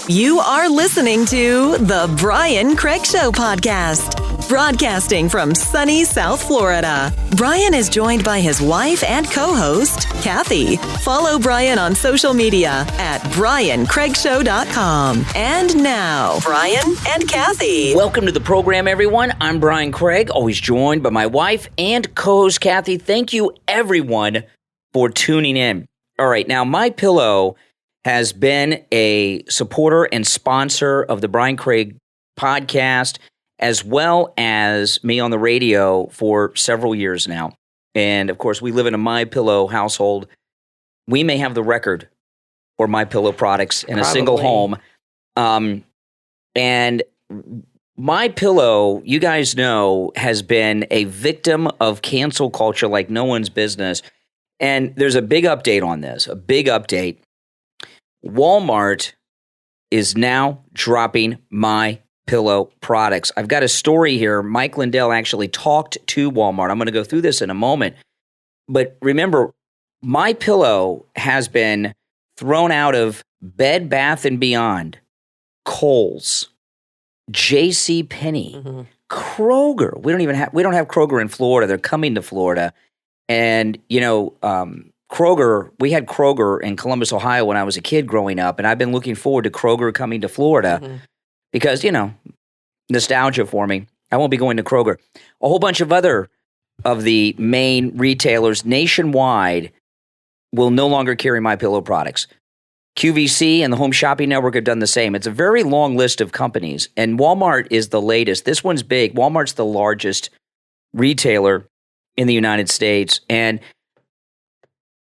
You are listening to The Brian Craig Show podcast, broadcasting from sunny South Florida. Brian is joined by his wife and co-host, Kathy. Follow Brian on social media at BrianCraigShow.com. And now, Brian and Kathy. Welcome to the program, everyone. I'm Brian Craig, always joined by my wife and co-host, Kathy. Thank you, everyone, for tuning in. All right, now, MyPillow has been a supporter and sponsor of the Brian Craig podcast, as well as me on the radio for several years now. And, of course, we live in a MyPillow household. We may have the record for MyPillow products in a single home. And MyPillow, you guys know, has been a victim of cancel culture like no one's business. And there's a big update on this, a big update. Walmart is now dropping MyPillow products. I've got a story here. Mike Lindell actually talked to Walmart. I'm going to go through this in a moment. But remember, MyPillow has been thrown out of Bed Bath & Beyond, Kohl's, JCPenney, Kroger. We don't have Kroger in Florida. They're coming to Florida. And, Kroger, we had Kroger in Columbus, Ohio when I was a kid growing up, and I've been looking forward to Kroger coming to Florida because, nostalgia for me. I won't be going to Kroger. A whole bunch of other of the main retailers nationwide will no longer carry MyPillow products. QVC and the Home Shopping Network have done the same. It's a very long list of companies, and Walmart is the latest. This one's big. Walmart's the largest retailer in the United States, and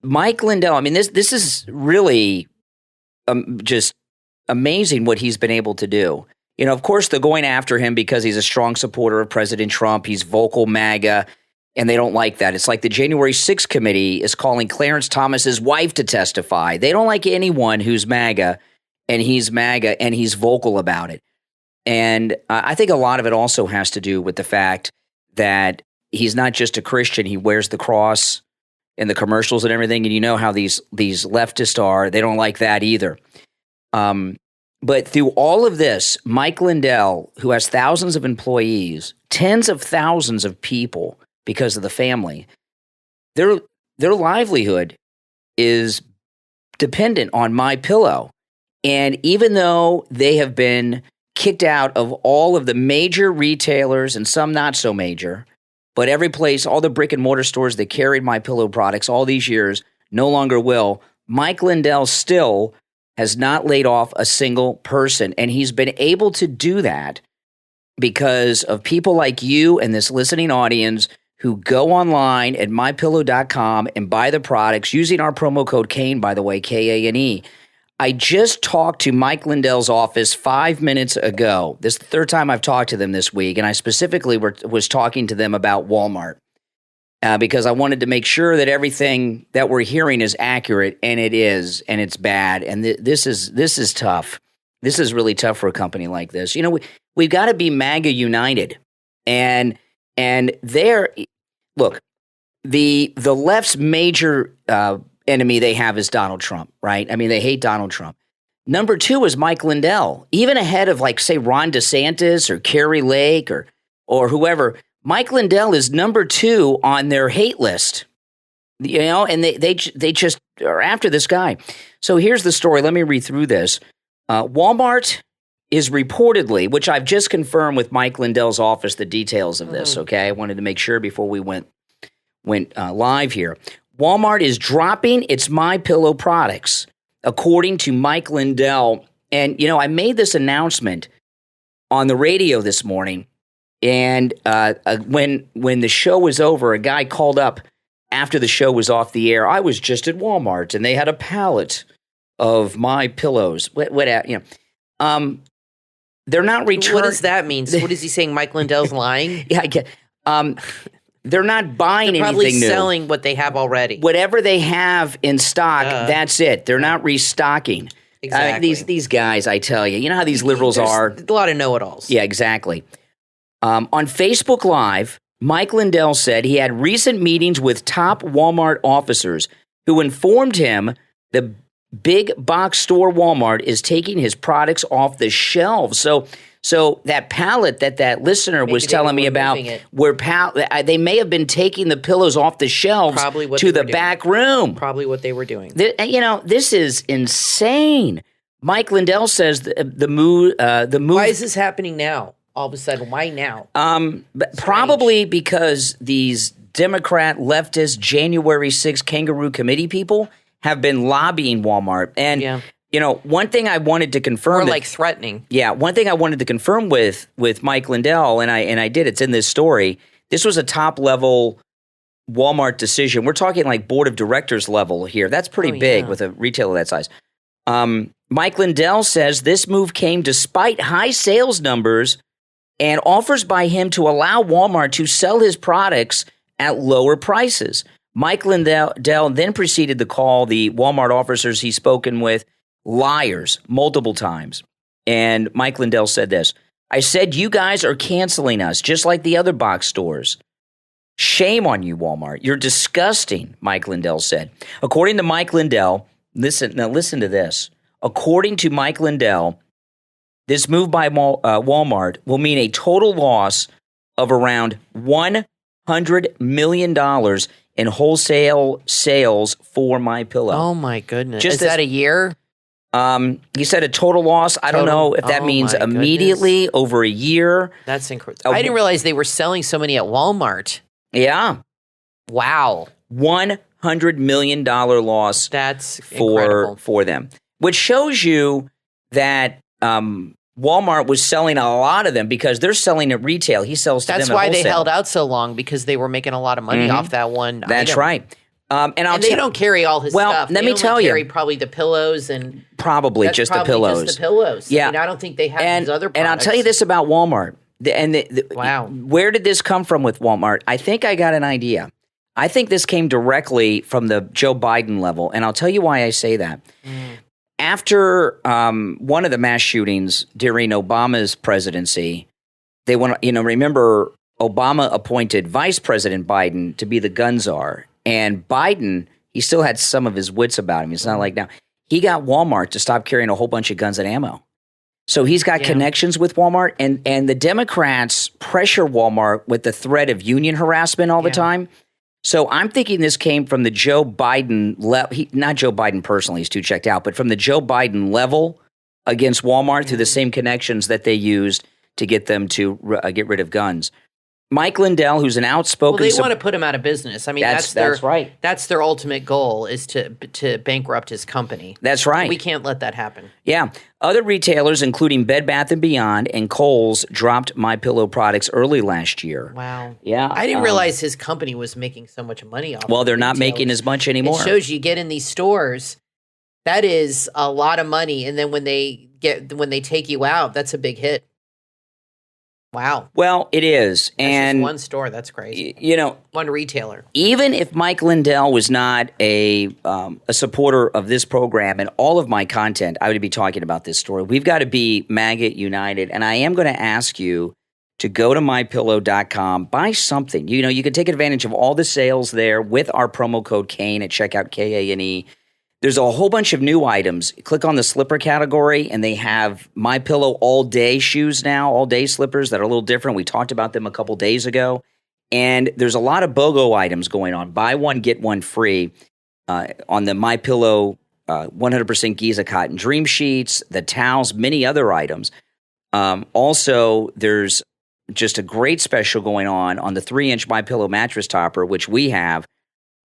Mike Lindell, this is really just amazing what he's been able to do. Of course, they're going after him because he's a strong supporter of President Trump. He's vocal MAGA, and they don't like that. It's like the January 6th committee is calling Clarence Thomas's wife to testify. They don't like anyone who's MAGA, and he's MAGA, and he's vocal about it. And I think a lot of it also has to do with the fact that he's not just a Christian. He wears the cross in the commercials and everything, and you know how these leftists are. They don't like that either. But through all of this, Mike Lindell, who has thousands of employees, tens of thousands of people because of the family, their livelihood is dependent on MyPillow. And even though they have been kicked out of all of the major retailers and some not so major, but every place, all the brick and mortar stores that carried MyPillow products all these years no longer will. Mike Lindell still has not laid off a single person. And he's been able to do that because of people like you and this listening audience who go online at MyPillow.com and buy the products using our promo code KANE, by the way, KANE. I just talked to Mike Lindell's office 5 minutes ago. This is the third time I've talked to them this week, and I specifically was talking to them about Walmart because I wanted to make sure that everything that we're hearing is accurate, and it is, and it's bad. And this is tough. This is really tough for a company like this. We've got to be MAGA united, and look, the left's major enemy they have is Donald Trump, right? They hate Donald Trump. Number two is Mike Lindell, even ahead of say Ron DeSantis or Carrie Lake or whoever. Mike Lindell is number two on their hate list, and they just are after this guy. So here's the story. Let me read through this. Walmart is reportedly, which I've just confirmed with Mike Lindell's office, the details of this. Okay, I wanted to make sure before we went live here. Walmart is dropping its MyPillow products, according to Mike Lindell. And, I made this announcement on the radio this morning. And when the show was over, a guy called up after the show was off the air. I was just at Walmart, and they had a pallet of MyPillows. They're not returning. What does that mean? So what is he saying? Mike Lindell's lying? Yeah, I get. They're not buying anything new. They're probably selling what they have already. Whatever they have in stock, that's it. They're not restocking. Exactly. These guys, I tell you, you know how these liberals are. A lot of know-it-alls. Yeah, exactly. On Facebook Live, Mike Lindell said he had recent meetings with top Walmart officers who informed him big box store Walmart is taking his products off the shelves. So that pallet that listener was telling me about, where they may have been taking the pillows off the shelves to the back room. Probably what they were doing. This is insane. Mike Lindell says the move. Why is this happening now? All of a sudden, why now? Probably because these Democrat leftist January 6th Kangaroo Committee people have been lobbying Walmart. And, one thing I wanted to confirm. More like threatening. Yeah, one thing I wanted to confirm with Mike Lindell, and I did, it's in this story. This was a top-level Walmart decision. We're talking like board of directors level here. That's pretty big with a retailer that size. Mike Lindell says this move came despite high sales numbers and offers by him to allow Walmart to sell his products at lower prices. Mike Lindell then proceeded to call the Walmart officers he's spoken with liars multiple times. And Mike Lindell said this: I said, you guys are canceling us just like the other box stores. Shame on you, Walmart. You're disgusting, Mike Lindell said. According to Mike Lindell, listen to this. According to Mike Lindell, this move by Walmart will mean a total loss of around $100 million in wholesale sales for MyPillow. Oh, my goodness. Is that a year? He said a total loss. I don't know if that means immediately, over a year. That's incredible. I didn't realize they were selling so many at Walmart. Yeah. Wow. $100 million loss. That's incredible. For them, which shows you that Walmart was selling a lot of them because they're selling at retail. He sells to them at wholesale. That's why they held out so long, because they were making a lot of money off that one That's item. Right. And they don't carry all his stuff. Let me tell you. They carry probably the pillows and probably just the pillows. Yeah. I don't think they have these other products. And I'll tell you this about Walmart. Wow. Where did this come from with Walmart? I think I got an idea. I think this came directly from the Joe Biden level, and I'll tell you why I say that. After one of the mass shootings during Obama's presidency, they want remember Obama appointed Vice President Biden to be the gun czar. And Biden, he still had some of his wits about him. It's not like now. He got Walmart to stop carrying a whole bunch of guns and ammo. So he's got connections with Walmart. And the Democrats pressure Walmart with the threat of union harassment all the time. So I'm thinking this came from the Joe Biden not Joe Biden personally, he's too checked out, but from the Joe Biden level against Walmart through the same connections that they used to get them to get rid of guns. Mike Lindell, who's an outspoken... Well, they want to put him out of business. I mean, that's right. That's their ultimate goal, is to bankrupt his company. That's right. We can't let that happen. Yeah. Other retailers, including Bed Bath & Beyond and Kohl's, dropped MyPillow products early last year. Wow. Yeah. I didn't realize his company was making so much money off. Well, they're not making as much anymore. It shows you get in these stores, that is a lot of money, and then when they take you out, that's a big hit. Wow. Well, it is. That's and just one store. That's crazy. One retailer. Even if Mike Lindell was not a supporter of this program and all of my content, I would be talking about this story. We've got to be MAGA united. And I am going to ask you to go to MyPillow.com, buy something. You can take advantage of all the sales there with our promo code Kane at checkout, Kane. There's a whole bunch of new items. Click on the slipper category, and they have MyPillow all-day shoes now, all-day slippers that are a little different. We talked about them a couple days ago. And there's a lot of BOGO items going on. Buy one, get one free on the MyPillow 100% Giza cotton dream sheets, the towels, many other items. Also, there's just a great special going on the 3-inch MyPillow mattress topper, which we have,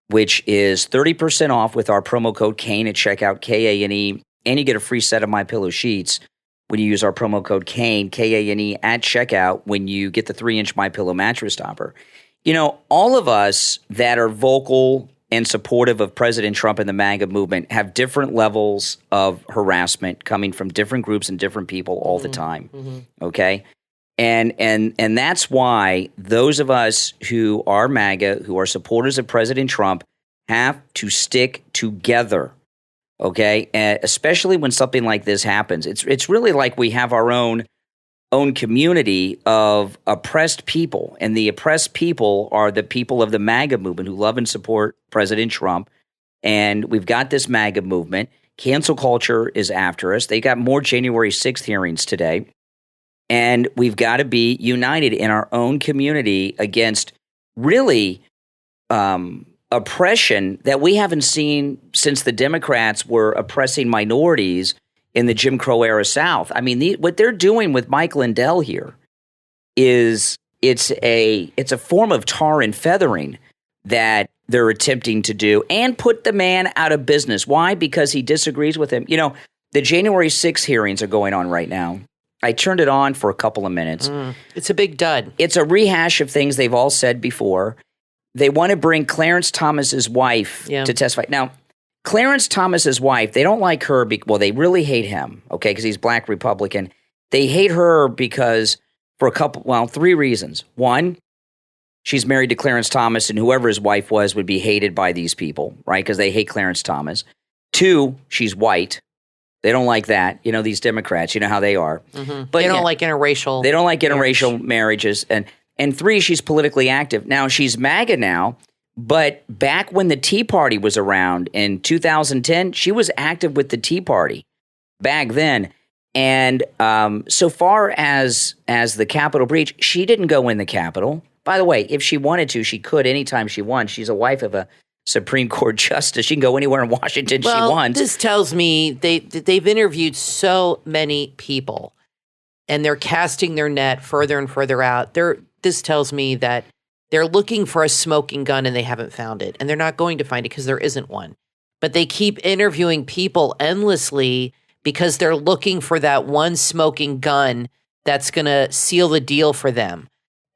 which is 30% off with our promo code Kane at checkout, Kane, and you get a free set of MyPillow sheets when you use our promo code Kane, Kane, at checkout when you get the 3-inch MyPillow mattress topper. All of us that are vocal and supportive of President Trump and the MAGA movement have different levels of harassment coming from different groups and different people all the time, okay? And that's why those of us who are MAGA, who are supporters of President Trump, have to stick together, okay? And especially when something like this happens. It's really like we have our own community of oppressed people, and the oppressed people are the people of the MAGA movement who love and support President Trump. And we've got this MAGA movement. Cancel culture is after us. They got more January 6th hearings today. And we've got to be united in our own community against really oppression that we haven't seen since the Democrats were oppressing minorities in the Jim Crow era South. I mean, what they're doing with Mike Lindell here is it's a form of tar and feathering that they're attempting to do and put the man out of business. Why? Because he disagrees with him. You know, the January 6th hearings are going on right now. I turned it on for a couple of minutes. It's a big dud. It's a rehash of things they've all said before. They want to bring Clarence Thomas's wife to testify. Now, Clarence Thomas's wife, they don't like her. They really hate him, okay, because he's Black Republican. They hate her because for three reasons. One, she's married to Clarence Thomas, and whoever his wife was would be hated by these people, right, because they hate Clarence Thomas. Two, she's white. They don't like that. You know, these Democrats, you know how they are. Mm-hmm. But they don't like interracial. They don't like interracial marriages. And three, she's politically active. Now, she's MAGA now, but back when the Tea Party was around in 2010, she was active with the Tea Party back then. And so far as the Capitol breach, she didn't go in the Capitol. By the way, if she wanted to, she could anytime she wants. She's a wife of a Supreme Court justice. She can go anywhere in Washington she wants. This tells me they've interviewed so many people, and they're casting their net further and further out. This tells me that they're looking for a smoking gun and they haven't found it, and they're not going to find it because there isn't one. But they keep interviewing people endlessly because they're looking for that one smoking gun that's going to seal the deal for them.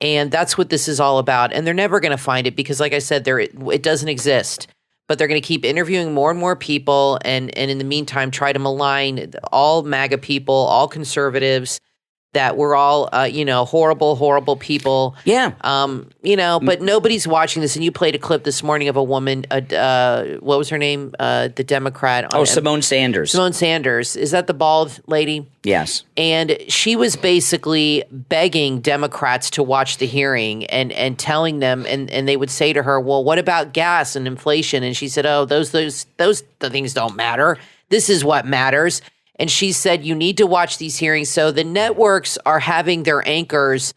And that's what this is all about. And they're never going to find it because, like I said, it doesn't exist. But they're going to keep interviewing more and more people and in the meantime try to malign all MAGA people, all conservatives, that we're all, horrible, horrible people. Yeah. But nobody's watching this. And you played a clip this morning of a woman, what was her name? The Democrat. Simone Sanders. Simone Sanders. Is that the bald lady? Yes. And she was basically begging Democrats to watch the hearing and telling them, and they would say to her, well, what about gas and inflation? And she said, oh, those the things don't matter. This is what matters. And she said, you need to watch these hearings. So the networks are having their anchors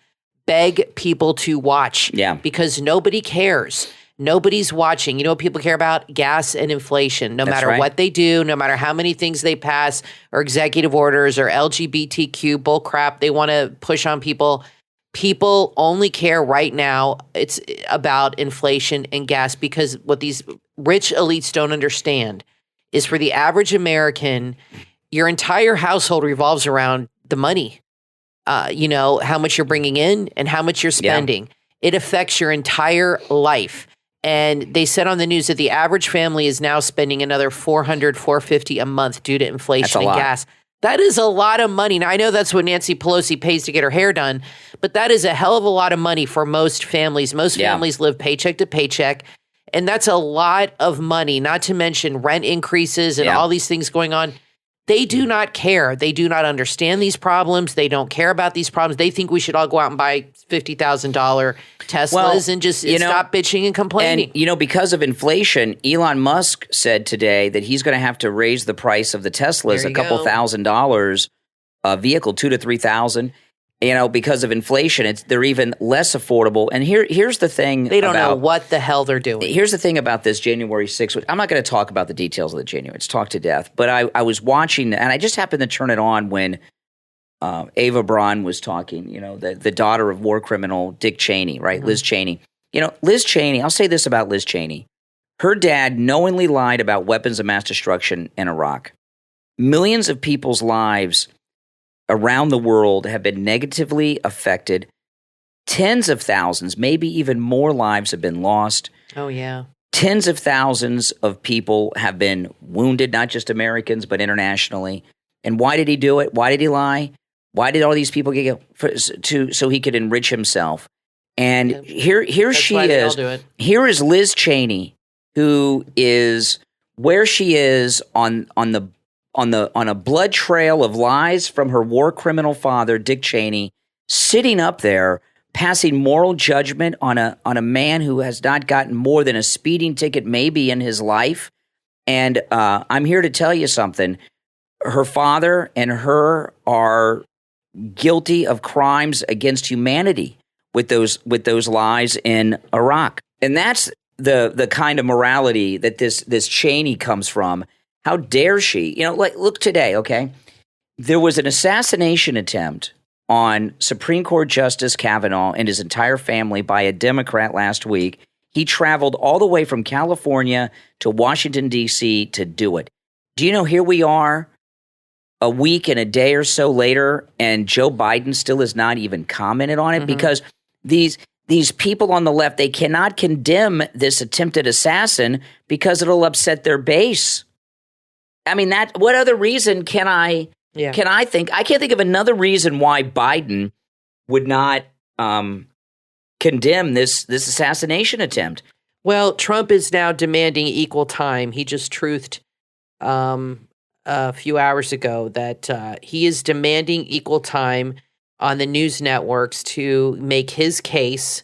beg people to watch because nobody cares. Nobody's watching. You know what people care about? Gas and inflation. No matter what they do, no matter how many things they pass or executive orders or LGBTQ bullcrap they want to push on people. People only care right now. It's about inflation and gas because what these rich elites don't understand is for the average American, your entire household revolves around the money, how much you're bringing in and how much you're spending. Yeah. It affects your entire life. And they said on the news that the average family is now spending another $450 a month due to inflation and gas. That is a lot of money. Now, I know that's what Nancy Pelosi pays to get her hair done, but that is a hell of a lot of money for most families. Most families live paycheck to paycheck. And that's a lot of money, not to mention rent increases and all these things going on. They do not care. They do not understand these problems. They don't care about these problems. They think we should all go out and buy $50,000 Teslas and just stop bitching and complaining. And, because of inflation, Elon Musk said today that he's going to have to raise the price of the Teslas a couple $1,000s a vehicle, $2,000 to $3,000. Because of inflation, they're even less affordable. And here's the thing. They don't know what the hell they're doing. Here's the thing about this January 6th. I'm not going to talk about the details of the January. It's talked to death. But I was watching, and I just happened to turn it on when Ava Braun was talking, the daughter of war criminal Dick Cheney, right? Mm-hmm. Liz Cheney. Liz Cheney, I'll say this about Liz Cheney. Her dad knowingly lied about weapons of mass destruction in Iraq. Millions of people's lives around the world have been negatively affected. Tens of thousands, maybe even more lives have been lost. Oh, yeah. Tens of thousands of people have been wounded, not just Americans, but internationally. And why did he do it? Why did he lie? Why did all these people so he could enrich himself? And here she is. Here is Liz Cheney, who is where she is on a blood trail of lies from her war criminal father, Dick Cheney, sitting up there, passing moral judgment on a man who has not gotten more than a speeding ticket maybe in his life. And I'm here to tell you something. Her father and her are guilty of crimes against humanity with those lies in Iraq. And that's the kind of morality that this Cheney comes from. How dare she? Look today, okay? There was an assassination attempt on Supreme Court Justice Kavanaugh and his entire family by a Democrat last week. He traveled all the way from California to Washington, D.C. to do it. Do you know, here we are a week and a day or so later, and Joe Biden still has not even commented on it because these people on the left, they cannot condemn this attempted assassin because it'll upset their base. I mean, what other reason can I think? I can't think of another reason why Biden would not condemn this assassination attempt. Well, Trump is now demanding equal time. He just truthed a few hours ago that he is demanding equal time on the news networks to make his case.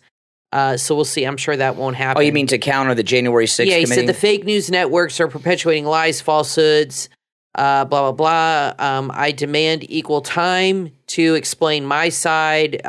So we'll see. I'm sure that won't happen. Oh, you mean to counter the January 6th committee? Yeah, he committee? said the fake news networks are perpetuating lies, falsehoods, blah, blah, blah. I demand equal time to explain my side.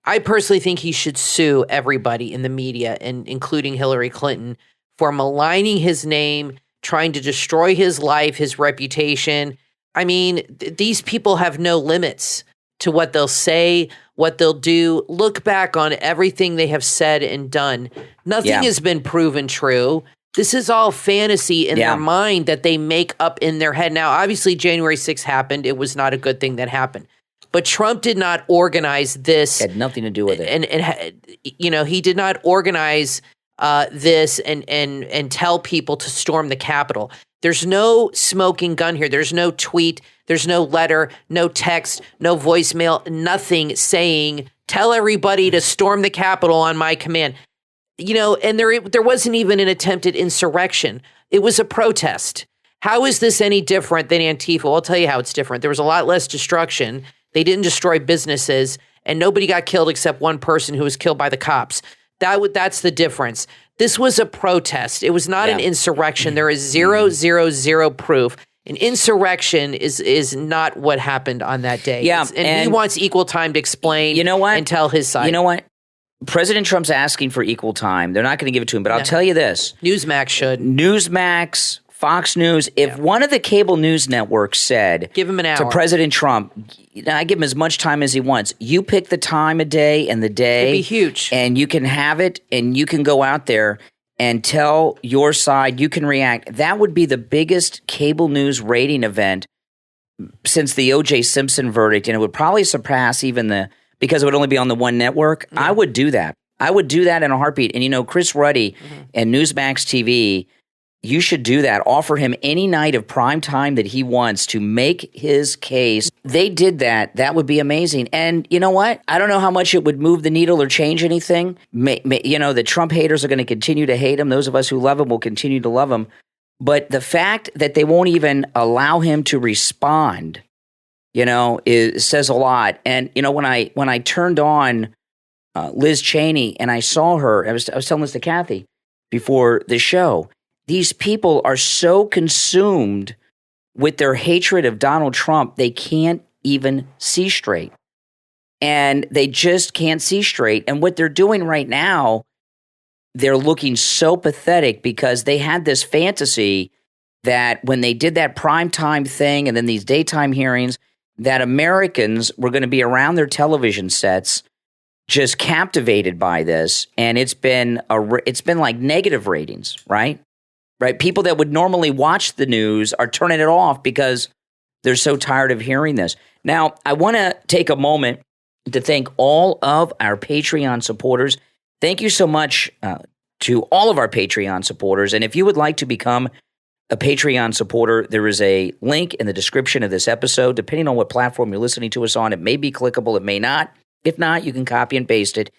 I personally think he should sue everybody in the media, and including Hillary Clinton, for maligning his name, trying to destroy his life, his reputation. I mean, these people have no limits to what they'll say, what they'll do. Look back on everything they have said and done. Nothing has been proven true. This is all fantasy in their mind that they make up in their head. Now, obviously, January 6th happened. It was not a good thing that happened. But Trump did not organize this. It had nothing to do with it. And he did not organize this and tell people to storm the Capitol. There's no smoking gun here. There's no tweet. There's no letter, no text, no voicemail, nothing saying, tell everybody to storm the Capitol on my command. And there wasn't even an attempted insurrection. It was a protest. How is this any different than Antifa? Well, I'll tell you how it's different. There was a lot less destruction. They didn't destroy businesses, and nobody got killed except one person who was killed by the cops. That's the difference. This was a protest. It was not an insurrection. There is 000 proof. An insurrection is not what happened on that day. Yeah, and he wants equal time to explain. You know what? And tell his side. You know what? President Trump's asking for equal time. They're not going to give it to him, but I'll tell you this. Newsmax should. Newsmax, Fox News, if one of the cable news networks said give him an hour to President Trump, I give him as much time as he wants. You pick the time of day and the day. It'd be huge. And you can have it, and you can go out there and tell your side. You can react. That would be the biggest cable news rating event since the O.J. Simpson verdict, and it would probably surpass even because it would only be on the one network. I would do that. I would do that in a heartbeat. And, Chris Ruddy and Newsmax TV, you should do that. Offer him any night of prime time that he wants to make his case. They did that. That would be amazing. And you know what? I don't know how much it would move the needle or change anything. The Trump haters are going to continue to hate him. Those of us who love him will continue to love him. But the fact that they won't even allow him to respond, says a lot. And, when I turned on Liz Cheney and I saw her, I was telling this to Kathy before the show, these people are so consumed with their hatred of Donald Trump, they can't even see straight. And they just can't see straight. And what they're doing right now, they're looking so pathetic because they had this fantasy that when they did that primetime thing and then these daytime hearings, that Americans were going to be around their television sets just captivated by this. And it's been like negative ratings, right? Right? People that would normally watch the news are turning it off because they're so tired of hearing this. Now, I want to take a moment to thank all of our Patreon supporters. Thank you so much to all of our Patreon supporters. And if you would like to become a Patreon supporter, there is a link in the description of this episode. Depending on what platform you're listening to us on, it may be clickable, it may not. If not, you can copy and paste it.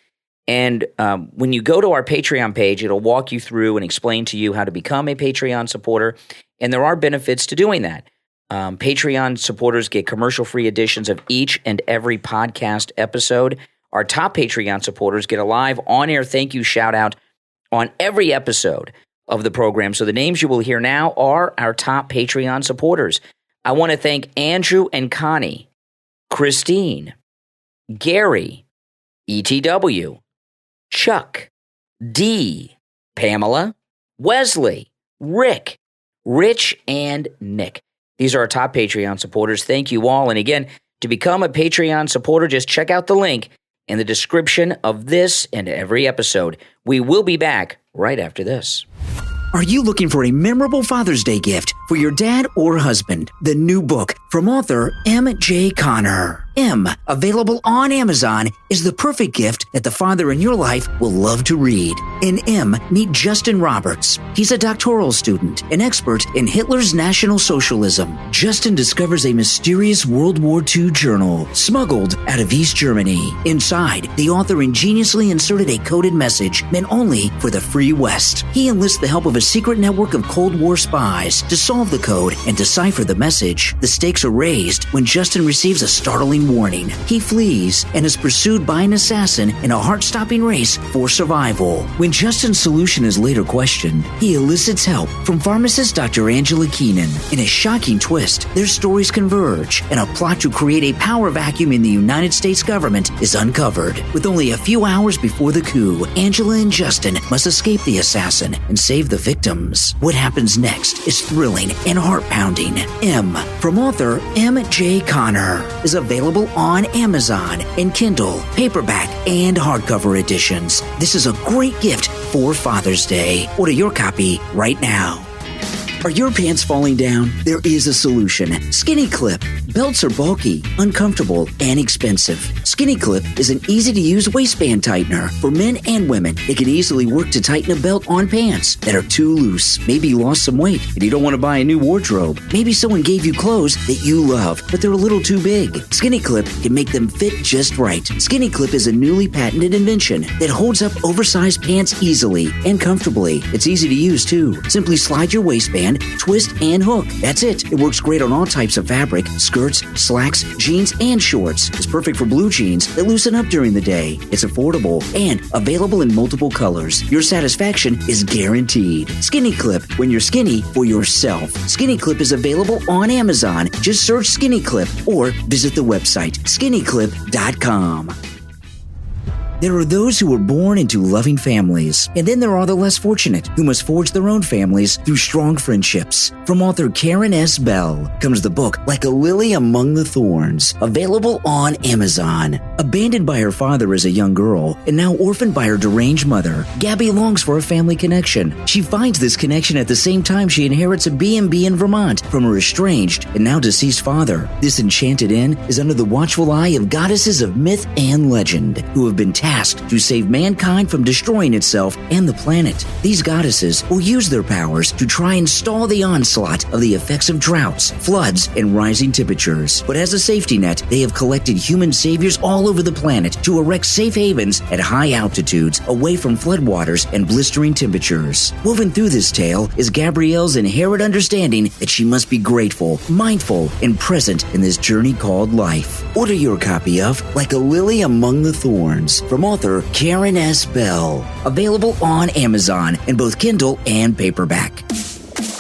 And when you go to our Patreon page, it'll walk you through and explain to you how to become a Patreon supporter. And there are benefits to doing that. Patreon supporters get commercial-free editions of each and every podcast episode. Our top Patreon supporters get a live on-air thank you shout-out on every episode of the program. So the names you will hear now are our top Patreon supporters. I want to thank Andrew and Connie, Christine, Gary, ETW, Chuck, Dee, Pamela, Wesley, Rick, Rich, and Nick. These are our top Patreon supporters. Thank you all. And again, to become a Patreon supporter, just check out the link in the description of this and every episode. We will be back right after this. Are you looking for a memorable Father's Day gift for your dad or husband? The new book from author M.J. Connor. M, available on Amazon, is the perfect gift that the father in your life will love to read. In M, meet Justin Roberts. He's a doctoral student, an expert in Hitler's National Socialism. Justin discovers a mysterious World War II journal smuggled out of East Germany. Inside, the author ingeniously inserted a coded message meant only for the Free West. He enlists the help of a secret network of Cold War spies to solve the code and decipher the message. The stakes are raised when Justin receives a startling warning. He flees and is pursued by an assassin in a heart-stopping race for survival. When Justin's solution is later questioned, he elicits help from pharmacist Dr. Angela Keenan. In a shocking twist, their stories converge, and a plot to create a power vacuum in the United States government is uncovered. With only a few hours before the coup, Angela and Justin must escape the assassin and save the victims. What happens next is thrilling and heart-pounding. M, from author M.J. Connor, is available on Amazon in Kindle, paperback, and hardcover editions. This is a great gift for Father's Day. Order your copy right now. Are your pants falling down? There is a solution. Skinny Clip. Belts are bulky, uncomfortable, and expensive. Skinny Clip is an easy-to-use waistband tightener for men and women. It can easily work to tighten a belt on pants that are too loose. Maybe you lost some weight and you don't want to buy a new wardrobe. Maybe someone gave you clothes that you love, but they're a little too big. Skinny Clip can make them fit just right. Skinny Clip is a newly patented invention that holds up oversized pants easily and comfortably. It's easy to use, too. Simply slide your waistband, twist, and hook. That's it. It works great on all types of fabric, skirts, slacks, jeans, and shorts. It's perfect for blue jeans that loosen up during the day. It's affordable and available in multiple colors. Your satisfaction is guaranteed. Skinny Clip, when you're skinny for yourself. Skinny Clip is available on Amazon. Just search Skinny Clip or visit the website skinnyclip.com. There are those who were born into loving families, and then there are the less fortunate who must forge their own families through strong friendships. From author Karen S. Bell comes the book Like a Lily Among the Thorns, available on Amazon. Abandoned by her father as a young girl, and now orphaned by her deranged mother, Gabby longs for a family connection. She finds this connection at the same time she inherits a B&B in Vermont from her estranged and now deceased father. This enchanted inn is under the watchful eye of goddesses of myth and legend, who have been tasked to save mankind from destroying itself and the planet. These goddesses will use their powers to try and stall the onslaught of the effects of droughts, floods, and rising temperatures. But as a safety net, they have collected human saviors all over the planet to erect safe havens at high altitudes, away from floodwaters and blistering temperatures. Woven through this tale is Gabrielle's inherent understanding that she must be grateful, mindful, and present in this journey called life. Order your copy of Like a Lily Among the Thorns from author Karen S. Bell. Available on Amazon in both Kindle and paperback.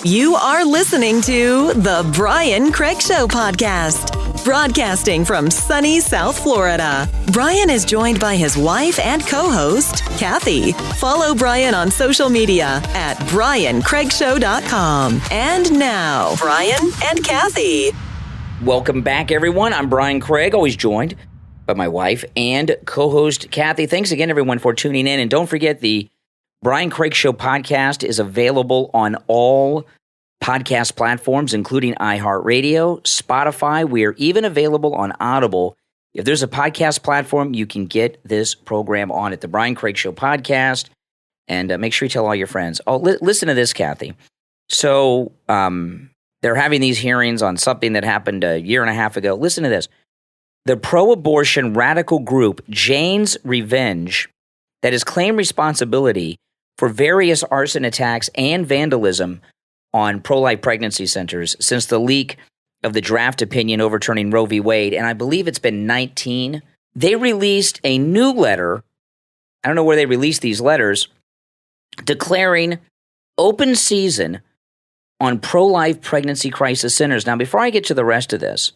You are listening to The Brian Craig Show podcast, broadcasting from sunny South Florida. Brian is joined by his wife and co-host, Kathy. Follow Brian on social media at BrianCraigShow.com. And now, Brian and Kathy. Welcome back, everyone. I'm Brian Craig, always joined by my wife and co-host Kathy. Thanks again, everyone, for tuning in. And don't forget, the Brian Craig Show podcast is available on all podcast platforms, including iHeartRadio, Spotify. We are even available on Audible. If there's a podcast platform, you can get this program on it, the Brian Craig Show podcast. And make sure you tell all your friends. Oh, listen to this, Kathy. So they're having these hearings on something that happened a year and a half ago. Listen to this. The pro-abortion radical group Jane's Revenge that has claimed responsibility for various arson attacks and vandalism on pro-life pregnancy centers since the leak of the draft opinion overturning Roe v. Wade, and I believe it's been 19. They released a new letter. I don't know where they released these letters, declaring Open season on pro-life pregnancy crisis centers. Now, before I get to the rest of this,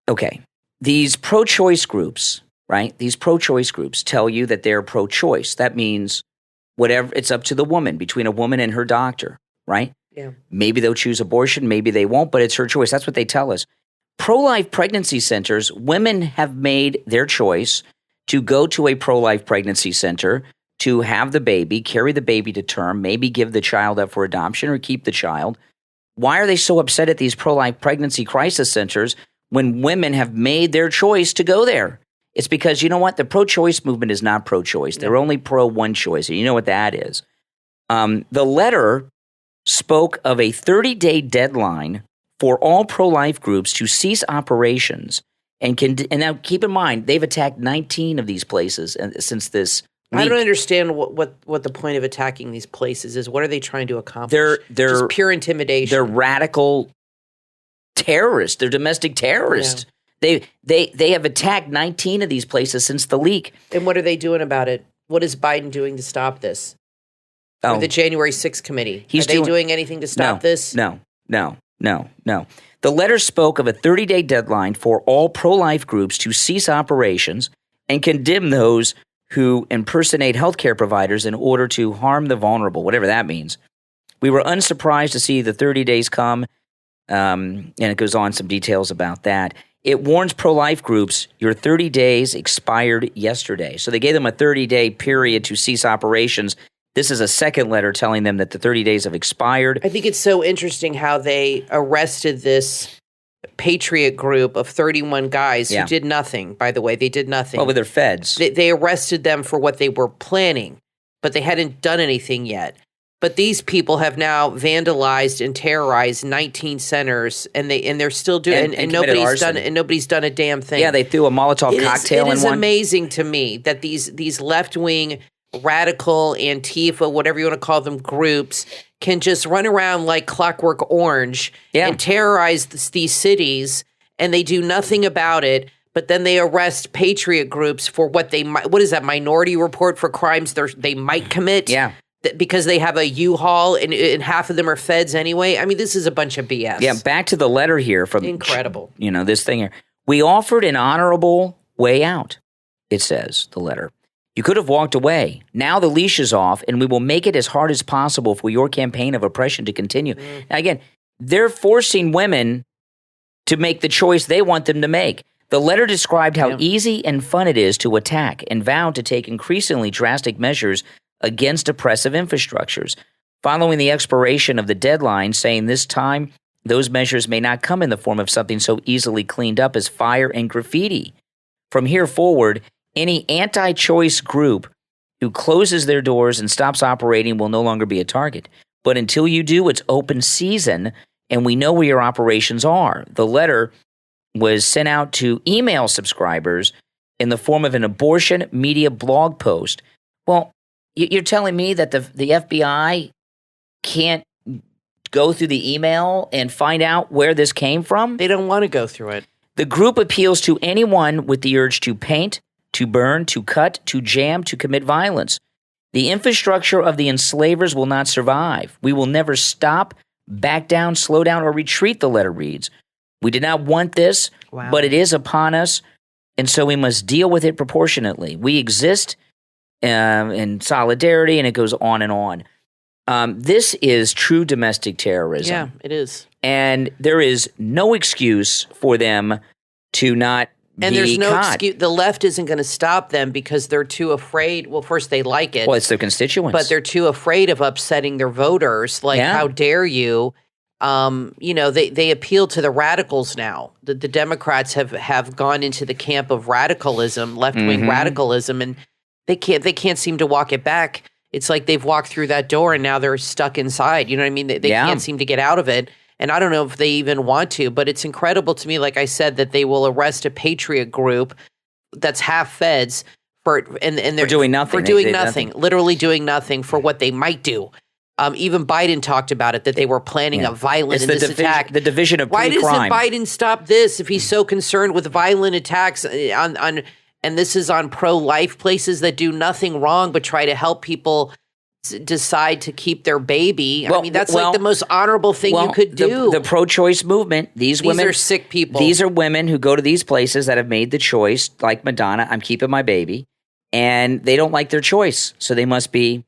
okay, these pro-choice groups, right? These pro-choice groups tell you that they're pro-choice. That means whatever, it's up to the woman, between a woman and her doctor, right? Yeah. Maybe they'll choose abortion, maybe they won't, but it's her choice. That's what they tell us. Pro-life pregnancy centers, women have made their choice to go to a pro-life pregnancy center to have the baby, carry the baby to term, maybe give the child up for adoption or keep the child. Why are they so upset at these pro-life pregnancy crisis centers when women have made their choice to go there? It's because, you know what? The pro-choice movement is not pro-choice. They're only pro-one choice, and you know what that is. The letter spoke of a 30-day deadline for all pro-life groups to cease operations. And now keep in mind, they've attacked 19 of these places since this leak. I don't understand what the point of attacking these places is. What are they trying to accomplish? They're just pure intimidation. They're radical terrorists. They're domestic terrorists. Yeah. They have attacked 19 of these places since the leak. And what are they doing about it? What is Biden doing to stop this? Or the January 6th committee? Are they doing anything to stop this? No. The letter spoke of a 30-day deadline for all pro-life groups to cease operations and condemn those who impersonate healthcare providers in order to harm the vulnerable, whatever that means. We were unsurprised to see the 30 days come, and it goes on some details about that. It warns pro-life groups, your 30 days expired yesterday. So they gave them a 30-day period to cease operations. This is a second letter telling them that the 30 days have expired. I think it's so interesting how they arrested this Patriot group of 31 guys who did nothing, by the way. They did nothing. Well, with their feds. They arrested them for what they were planning, but they hadn't done anything yet. But these people have now vandalized and terrorized 19 centers, and they're still doing and nobody's done a damn thing. Yeah, they threw a Molotov cocktail in one. It is amazing to me that these left-wing radical Antifa, whatever you want to call them, groups can just run around like Clockwork Orange and terrorize these cities, and they do nothing about it. But then they arrest patriot groups for what is that, Minority Report for crimes they might commit? Yeah. Because they have a U-Haul and half of them are feds anyway. I mean, this is a bunch of BS. Yeah, back to the letter here from incredible. This thing here. We offered an honorable way out, it says, the letter. You could have walked away. Now the leash is off, and we will make it as hard as possible for your campaign of oppression to continue. Now, again, they're forcing women to make the choice they want them to make. The letter described how easy and fun it is to attack and vowed to take increasingly drastic measures against oppressive infrastructures. Following the expiration of the deadline, saying this time those measures may not come in the form of something so easily cleaned up as fire and graffiti. From here forward, any anti-choice group who closes their doors and stops operating will no longer be a target. But until you do, it's open season, and we know where your operations are. The letter was sent out to email subscribers in the form of an abortion media blog post. Well, you're telling me that the FBI can't go through the email and find out where this came from? They don't want to go through it. The group appeals to anyone with the urge to paint, to burn, to cut, to jam, to commit violence. The infrastructure of the enslavers will not survive. We will never stop, back down, slow down, or retreat, the letter reads. We did not want this, but it is upon us, and so we must deal with it proportionately. We exist in solidarity, and it goes on and on. This is true domestic terrorism. Yeah, it is. And there is no excuse for them to not and be there's no caught. excuse. The left isn't going to stop them because they're too afraid. Well, first, they like it. Well, it's their constituents. But they're too afraid of upsetting their voters. Like, how dare you? They appeal to the radicals now. The Democrats have gone into the camp of radicalism, left-wing radicalism, and they can't seem to walk it back. It's like they've walked through that door and now they're stuck inside. You know what I mean? They can't seem to get out of it. And I don't know if they even want to, but it's incredible to me, like I said, that they will arrest a patriot group that's half feds for doing nothing. For doing nothing, literally doing nothing for what they might do. Even Biden talked about it, that they were planning a violent attack. The division of Why pre-crime. doesn't Biden stop this if he's so concerned with violent attacks on And this is on pro-life places that do nothing wrong but try to help people decide to keep their baby. I mean, that's like the most honorable thing you could do. The pro-choice movement, these women are sick people. These are women who go to these places that have made the choice, like Madonna, I'm keeping my baby, and they don't like their choice, so they must be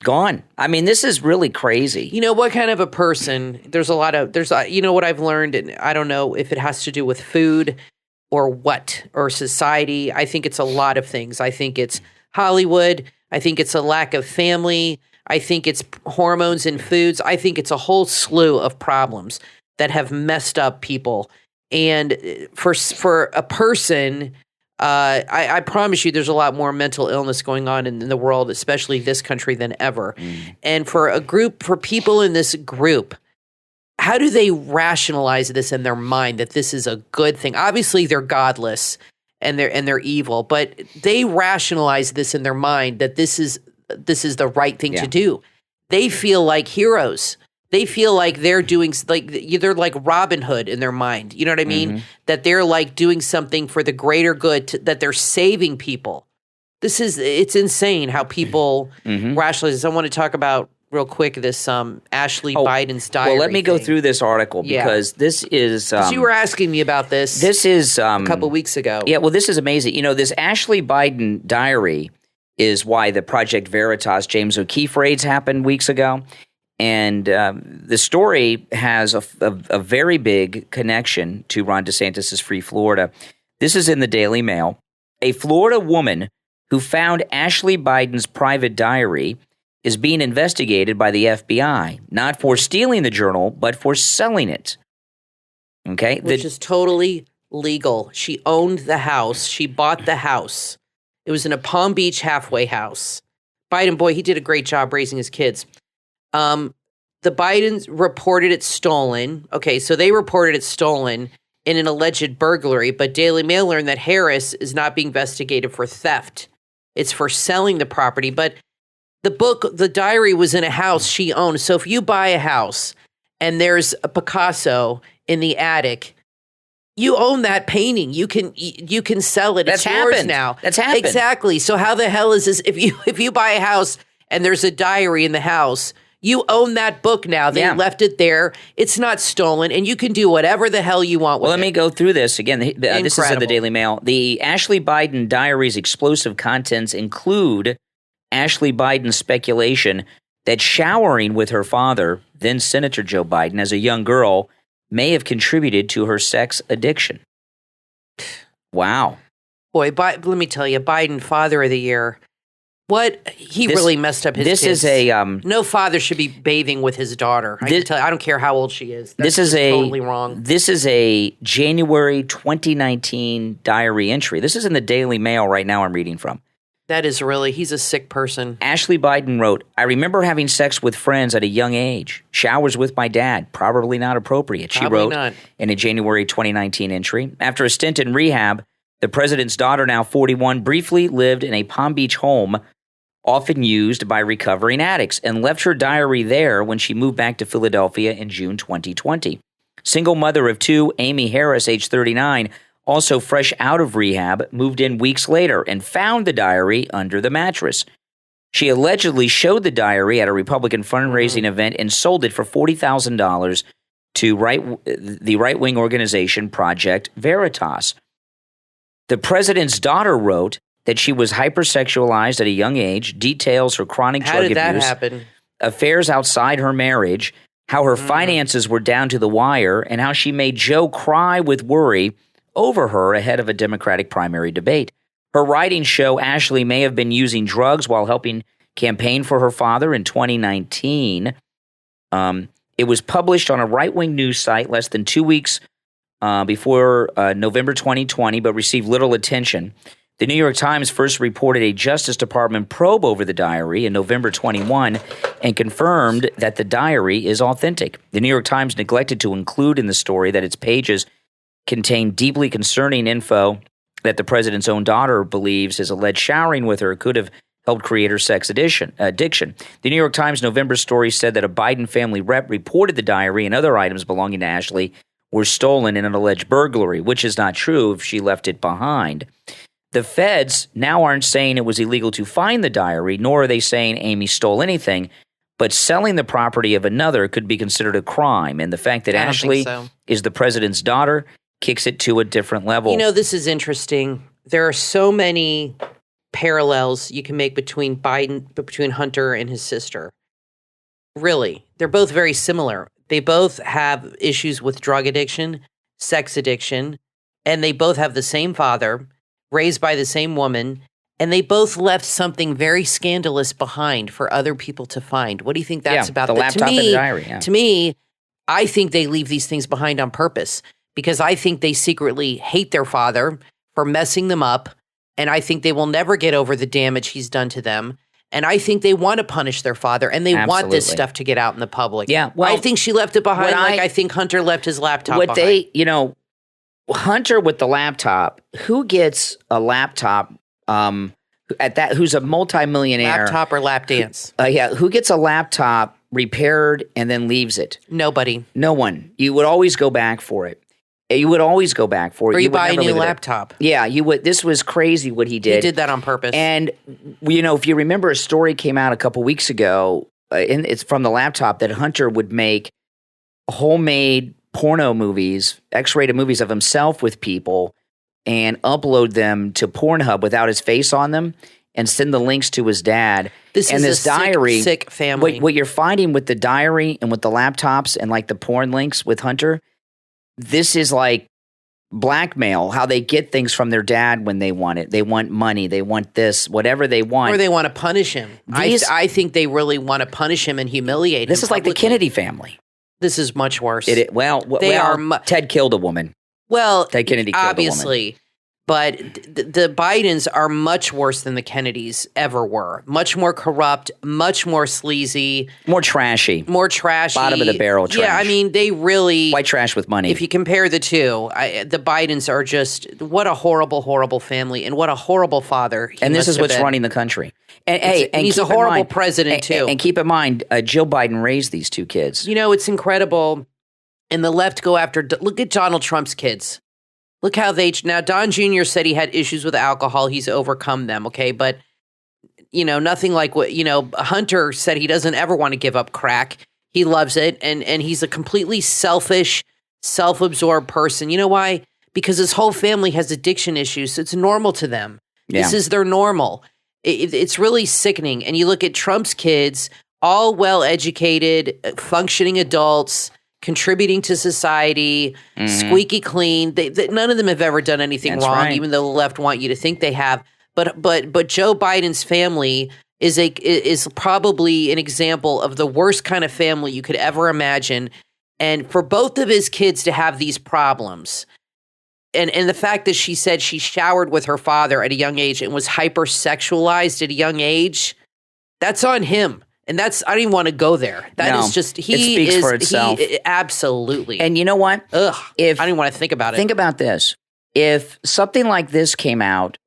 gone. I mean, this is really crazy. You know, what kind of a person, you know what I've learned, and I don't know if it has to do with food or society. I think it's a lot of things. I think it's Hollywood. I think it's a lack of family. I think it's hormones in foods. I think it's a whole slew of problems that have messed up people. And for a person, I promise you there's a lot more mental illness going on in the world, especially this country, than ever. And for people in this group, how do they rationalize this in their mind that this is a good thing? Obviously, they're godless and they're evil, but they rationalize this in their mind that this is the right thing to do. They feel like heroes. They feel like they're doing they're like Robin Hood in their mind. You know what I mean? That they're like doing something for the greater good. That they're saving people. It's insane how people rationalize this. I want to talk about real quick this Ashley Biden's diary. Well, let me go through this article because this is. You were asking me about this. This is a couple weeks ago. Yeah, well, this is amazing. You know, this Ashley Biden diary is why the Project Veritas James O'Keefe raids happened weeks ago. And the story has a very big connection to Ron DeSantis' Free Florida. This is in the Daily Mail. A Florida woman who found Ashley Biden's private diary is being investigated by the FBI, not for stealing the journal, but for selling it. Okay? Which is totally legal. She owned the house. She bought the house. It was in a Palm Beach halfway house. Biden, boy, he did a great job raising his kids. The Bidens reported it stolen. Okay, so they reported it stolen in an alleged burglary, but Daily Mail learned that Harris is not being investigated for theft. It's for selling the property, but the diary was in a house she owned. So if you buy a house and there's a Picasso in the attic, you own that painting. You can sell it. It's yours now. That's happened. Exactly. So how the hell is this? If you buy a house and there's a diary in the house, you own that book now. They left it there. It's not stolen, and you can do whatever the hell you want with it. Well, let me go through this. Again, this is in the Daily Mail. The Ashley Biden diary's explosive contents include Ashley Biden's speculation that showering with her father, then Senator Joe Biden, as a young girl, may have contributed to her sex addiction. Wow. Boy, let me tell you, Biden, Father of the Year. He really messed up his kids. This is no father should be bathing with his daughter. I can tell you, I don't care how old she is. That's totally wrong. This is a January 2019 diary entry. This is in the Daily Mail right now I'm reading from. That is he's a sick person. Ashley Biden wrote, I remember having sex with friends at a young age. Showers with my dad, probably not appropriate, she wrote in a January 2019 entry. After a stint in rehab, the president's daughter, now 41, briefly lived in a Palm Beach home often used by recovering addicts, and left her diary there when she moved back to Philadelphia in June 2020. Single mother of two, Amy Harris, age 39, also fresh out of rehab, moved in weeks later and found the diary under the mattress. She allegedly showed the diary at a Republican fundraising event and sold it for $40,000 to the right-wing organization Project Veritas. The president's daughter wrote that she was hypersexualized at a young age, details her chronic drug abuse, how did that happen? Affairs outside her marriage, how her finances were down to the wire, and how she made Joe cry with worry over her ahead of a Democratic primary debate. Her writings show Ashley may have been using drugs while helping campaign for her father in 2019. It was published on a right-wing news site less than 2 weeks before November 2020, but received little attention. The New York Times first reported a Justice Department probe over the diary in November 21 and confirmed that the diary is authentic. The New York Times neglected to include in the story that its pages contain deeply concerning info that the president's own daughter believes his alleged showering with her could have helped create her sex addiction. The New York Times November story said that a Biden family rep reported the diary and other items belonging to Ashley were stolen in an alleged burglary, which is not true if she left it behind. The feds now aren't saying it was illegal to find the diary, nor are they saying Amy stole anything, but selling the property of another could be considered a crime. And the fact that Ashley is the president's daughter kicks it to a different level. You know, this is interesting. There are so many parallels you can make between Hunter and his sister. Really, they're both very similar. They both have issues with drug addiction, sex addiction, and they both have the same father, raised by the same woman, and they both left something very scandalous behind for other people to find. What do you think that's about? The laptop and the diary. Yeah. To me, I think they leave these things behind on purpose because I think they secretly hate their father for messing them up, and I think they will never get over the damage he's done to them. And I think they want to punish their father, and they want this stuff to get out in the public. Yeah, well, I think she left it behind I think Hunter left his laptop behind. Hunter with the laptop, who gets a laptop who's a multimillionaire? Laptop or lap dance? Who gets a laptop repaired and then leaves it? Nobody. No one. You would always go back for it. You would always go back for it. Or you buy a new laptop. Yeah, you would. This was crazy what he did. He did that on purpose. And, if you remember, a story came out a couple weeks ago, and it's from the laptop, that Hunter would make homemade porno movies, X-rated movies of himself with people, and upload them to Pornhub without his face on them, and send the links to his dad. This diary, sick family. What you're finding with the diary and with the laptops and like the porn links with Hunter, this is like blackmail, how they get things from their dad when they want it. They want money. They want this, whatever they want. Or they want to punish him. I think they really want to punish him and humiliate him. This is like the Kennedy family. This is much worse. Ted killed a woman. Well, Ted Kennedy killed obviously. a woman. But the Bidens are much worse than the Kennedys ever were. Much more corrupt, much more sleazy. More trashy. Bottom of the barrel trash. Yeah, I mean, they really... White trash with money. If you compare the two, the Bidens are just... What a horrible, horrible family, and what a horrible father. And this is what's running the country. And he's a horrible president, too. And keep in mind, Jill Biden raised these two kids. You know, it's incredible. And the left go after... Look at Donald Trump's kids. Look how now Don Jr. said he had issues with alcohol. He's overcome them. Okay. But, nothing like what, Hunter said he doesn't ever want to give up crack. He loves it. And he's a completely selfish, self-absorbed person. You know why? Because his whole family has addiction issues. So it's normal to them. Yeah. This is their normal. It's really sickening. And you look at Trump's kids, all well-educated, functioning adults, contributing to society, squeaky clean. None of them have ever done anything wrong, right, even though the left want you to think they have. But Joe Biden's family is probably an example of the worst kind of family you could ever imagine. And for both of his kids to have these problems, and the fact that she said she showered with her father at a young age and was hypersexualized at a young age, that's on him. And I don't even want to go there. That is just, it speaks for itself. Absolutely. And you know what? I don't even want to think about it. Think about this. If something like this came out,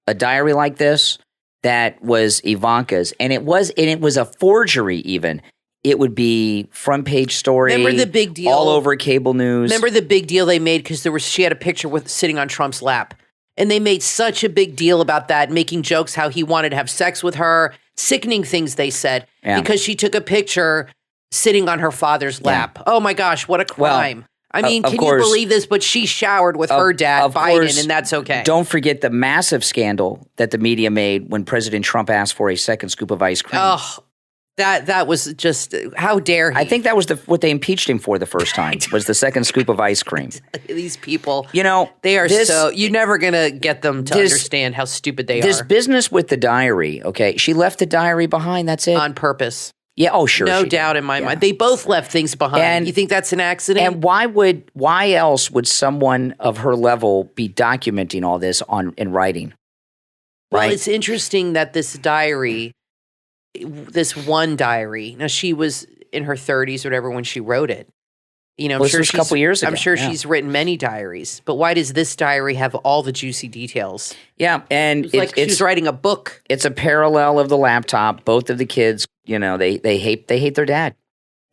a diary like this, that was Ivanka's, and it was a forgery even, it would be front page story. Remember the big deal? All over cable news. Remember the big deal they made because she had a picture sitting on Trump's lap. And they made such a big deal about that, making jokes how he wanted to have sex with her, sickening things they said, because she took a picture sitting on her father's lap. Yeah. Oh my gosh, what a crime. Well, can you believe this? But she showered with her dad, Biden, and that's okay. Don't forget the massive scandal that the media made when President Trump asked for a second scoop of ice cream. Oh, that was just, how dare he? I think that was what they impeached him for the first time, was the second scoop of ice cream. These people, they are you're never going to get them to understand how stupid they are. This business with the diary, okay, she left the diary behind, that's it. On purpose. Yeah, oh sure. No doubt in my mind. They both left things behind. And you think that's an accident? And why else would someone of her level be documenting all this in writing? Well, right? It's interesting that this one diary. Now she was in her 30s or whatever when she wrote it. I'm sure a couple years ago. I'm sure she's written many diaries, but why does this diary have all the juicy details? Yeah, and it's she's writing a book. It's a parallel of the laptop. Both of the kids, they hate their dad.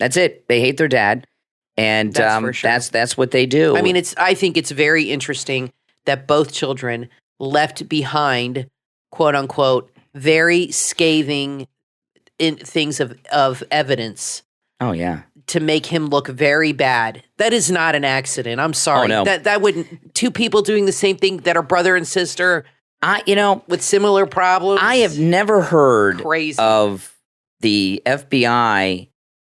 That's it. They hate their dad, And That's for sure. that's what they do. I mean, I think it's very interesting that both children left behind, quote unquote, very scathing things of evidence. Oh yeah. To make him look very bad. That is not an accident. I'm sorry. Oh, no. That wouldn't, two people doing the same thing that are brother and sister, with similar problems. I have never heard Crazy. of the FBI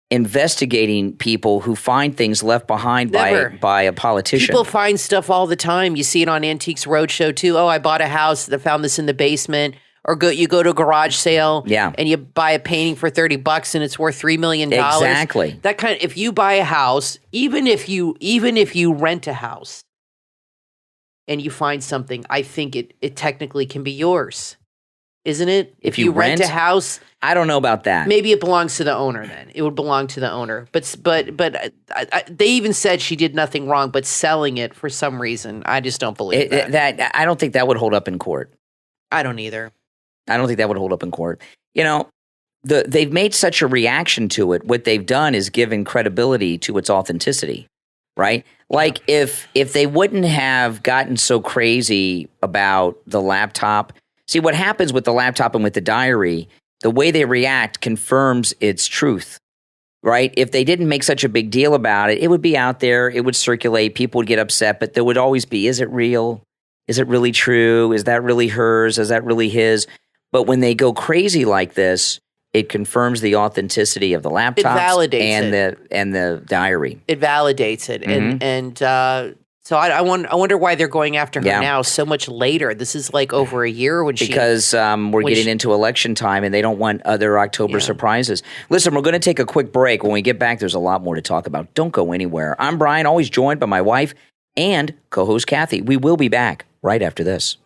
investigating people who find things left behind by a politician. People find stuff all the time. You see it on Antiques Roadshow too. Oh, I bought a house. I found this in the basement. Or you go to a garage sale, and you buy a painting for $30 and it's worth $3 million. Exactly. That kind of, if you buy a house, even if you rent a house and you find something, I think it technically can be yours, isn't it? If you rent a house, I don't know about that. Maybe it belongs to the owner. Then it would belong to the owner. But they even said she did nothing wrong, but selling it for some reason, I just don't believe that. I don't think that would hold up in court. I don't either. I don't think that would hold up in court. They've made such a reaction to it. What they've done is given credibility to its authenticity, right? Like if they wouldn't have gotten so crazy about the laptop. See, what happens with the laptop and with the diary, the way they react confirms its truth, right? If they didn't make such a big deal about it, it would be out there. It would circulate. People would get upset, but there would always be, is it real? Is it really true? Is that really hers? Is that really his? But when they go crazy like this, it confirms the authenticity of the laptops it validates and the diary. It validates it, and so I wonder why they're going after her now so much later. This is like over a year because we're getting into election time and they don't want other October surprises. Listen, we're going to take a quick break. When we get back, there's a lot more to talk about. Don't go anywhere. I'm Brian, always joined by my wife and co-host Kathy. We will be back right after this.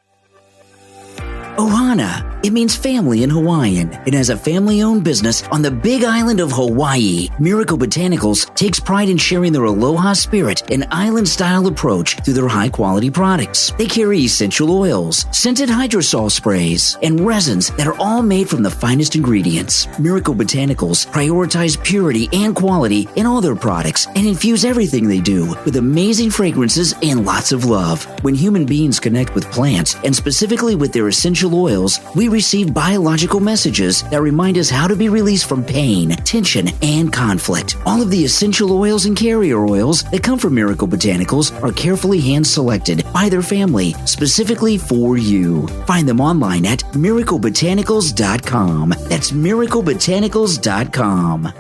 Ohana. It means family in Hawaiian. It has a family-owned business on the big island of Hawaii. Miracle Botanicals takes pride in sharing their aloha spirit and island-style approach through their high-quality products. They carry essential oils, scented hydrosol sprays, and resins that are all made from the finest ingredients. Miracle Botanicals prioritize purity and quality in all their products and infuse everything they do with amazing fragrances and lots of love. When human beings connect with plants, and specifically with their essential oils, we receive biological messages that remind us how to be released from pain, tension, and conflict. All of the essential oils and carrier oils that come from Miracle Botanicals are carefully hand-selected by their family, specifically for you. Find them online at miraclebotanicals.com. That's miraclebotanicals.com.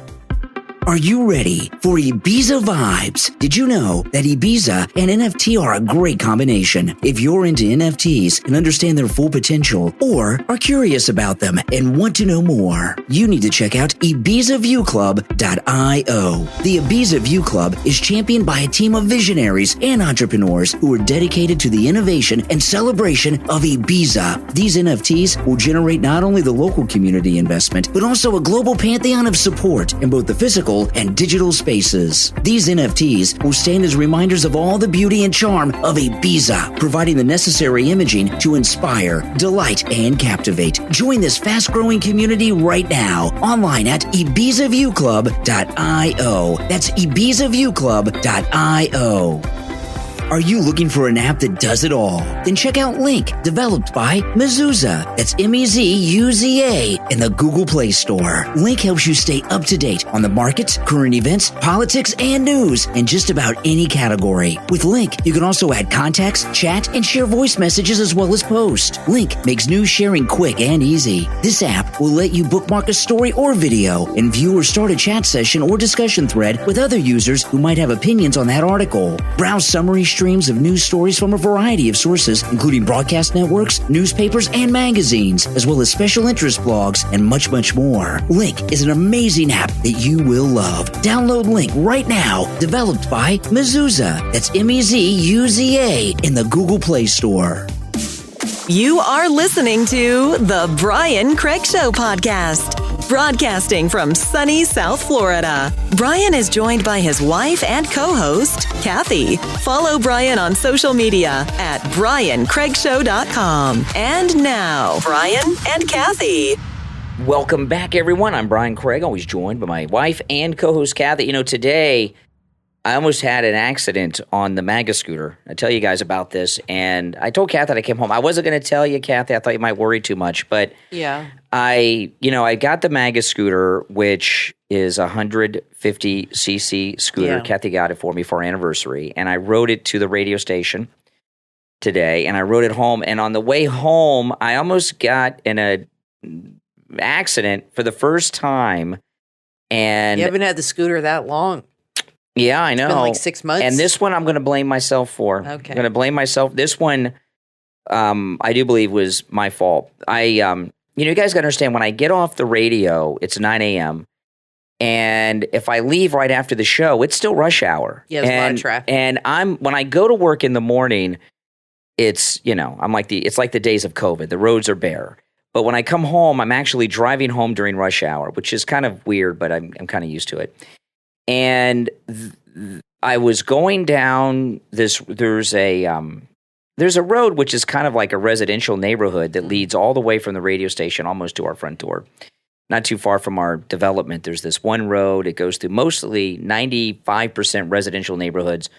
Are you ready for Ibiza vibes? Did you know that Ibiza and NFT are a great combination? If you're into NFTs and understand their full potential, or are curious about them and want to know more, you need to check out IbizaViewClub.io. The Ibiza View Club is championed by a team of visionaries and entrepreneurs who are dedicated to the innovation and celebration of Ibiza. These NFTs will generate not only the local community investment, but also a global pantheon of support in both the physical and digital spaces. These NFTs will stand as reminders of all the beauty and charm of Ibiza, providing the necessary imaging to inspire, delight, and captivate. Join this fast-growing community right now, online at IbizaViewClub.io. That's IbizaViewClub.io. Are you looking for an app that does it all? Then check out Link, developed by Mezuzah. That's M-E-Z-U-Z-A in the Google Play Store. Link helps you stay up to date on the markets, current events, politics, and news in just about any category. With Link, you can also add contacts, chat, and share voice messages as well as post. Link makes news sharing quick and easy. This app will let you bookmark a story or video and view or start a chat session or discussion thread with other users who might have opinions on that article. Browse summary streams of news stories from a variety of sources, including broadcast networks, newspapers, and magazines, as well as special interest blogs, and much, much more. Link is an amazing app that you will love. Download Link right now, developed by Mezuzah. That's M-E-Z-U-Z-A in the Google Play Store. You are listening to The Brian Craig Show podcast. Broadcasting from sunny South Florida, Brian is joined by his wife and co-host, Kathy. Follow Brian on social media at BrianCraigShow.com. And now, Brian and Kathy. Welcome back, everyone. I'm Brian Craig, always joined by my wife and co-host, Kathy. Today, I almost had an accident on the MAGA scooter. I tell you guys about this, and I told Kathy that I came home. I wasn't going to tell you, Kathy. I thought you might worry too much, but Yeah. I got the MAGA scooter, which is a 150cc scooter. Yeah. Kathy got it for me for our anniversary, and I rode it to the radio station today, and I rode it home. And on the way home, I almost got in a accident for the first time. And You haven't had the scooter that long. yeah, I know. It's been like 6 months. And this one I'm going to blame myself for. Okay. I'm going to blame myself. This one, I do believe was my fault. You guys got to understand, when I get off the radio, it's 9 a.m. And if I leave right after the show, it's still rush hour. Yeah, there's a lot of traffic. And when I go to work in the morning, it's, it's like the days of COVID. The roads are bare. But when I come home, I'm actually driving home during rush hour, which is kind of weird, but I'm kind of used to it. And I was going down this. There's a road which is kind of like a residential neighborhood that leads all the way from the radio station almost to our front door. Not too far from our development, there's this one road. It goes through mostly 95% residential neighborhoods.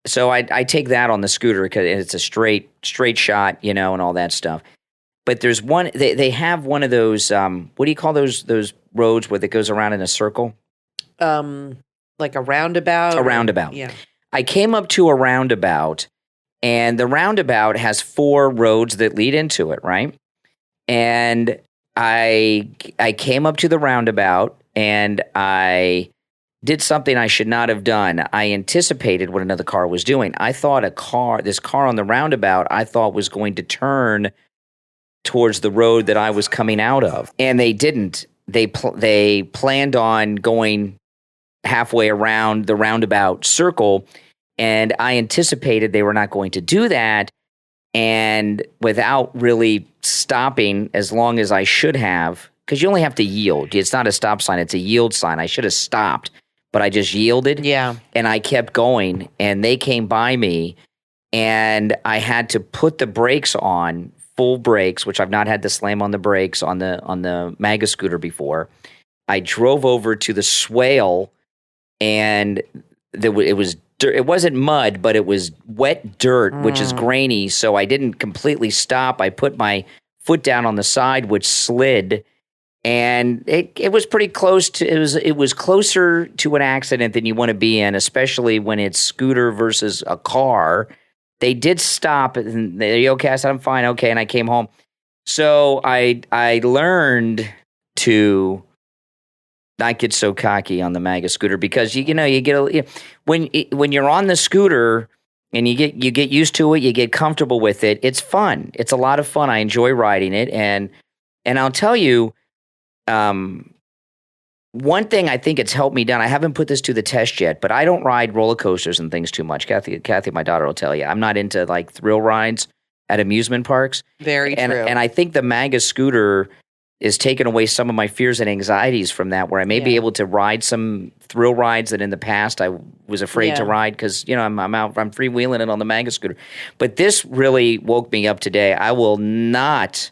So I take that on the scooter because it's a straight shot, and all that stuff. But there's one. They have one of those. What do you call those roads where it goes around in a circle? Like a roundabout? A roundabout. Yeah. I came up to a roundabout, and the roundabout has 4 roads that lead into it, right? And I came up to the roundabout, and I did something I should not have done. I anticipated what another car was doing. I thought this car on the roundabout, I thought was going to turn towards the road that I was coming out of. And they didn't. They planned on going halfway around the roundabout circle, and I anticipated they were not going to do that. And without really stopping as long as I should have, because you only have to yield. It's not a stop sign, it's a yield sign. I should have stopped, but I just yielded. Yeah. And I kept going, and they came by me, and I had to put the brakes on, full brakes, which I've not had to slam on the brakes on the MAGA scooter before. I drove over to the swale, and it wasn't mud, but it was wet dirt, which is grainy. So I didn't completely stop. I put my foot down on the side, which slid, and it was pretty close to. It was closer to an accident than you want to be in, especially when it's scooter versus a car. They did stop, and are you okay? I said, I'm fine, okay, and I came home. So I learned to not get so cocky on the MAGA scooter, because when you're on the scooter and you get used to it, you get comfortable with it. It's fun. It's a lot of fun. I enjoy riding it, and I'll tell you, one thing I think it's helped me down. I haven't put this to the test yet, but I don't ride roller coasters and things too much. Kathy, my daughter, will tell you I'm not into like thrill rides at amusement parks. Very true. And I think the MAGA scooter is taking away some of my fears and anxieties from that, where I may be able to ride some thrill rides that in the past I was afraid to ride because I'm freewheeling it on the MAGA scooter. But this really woke me up today. I will not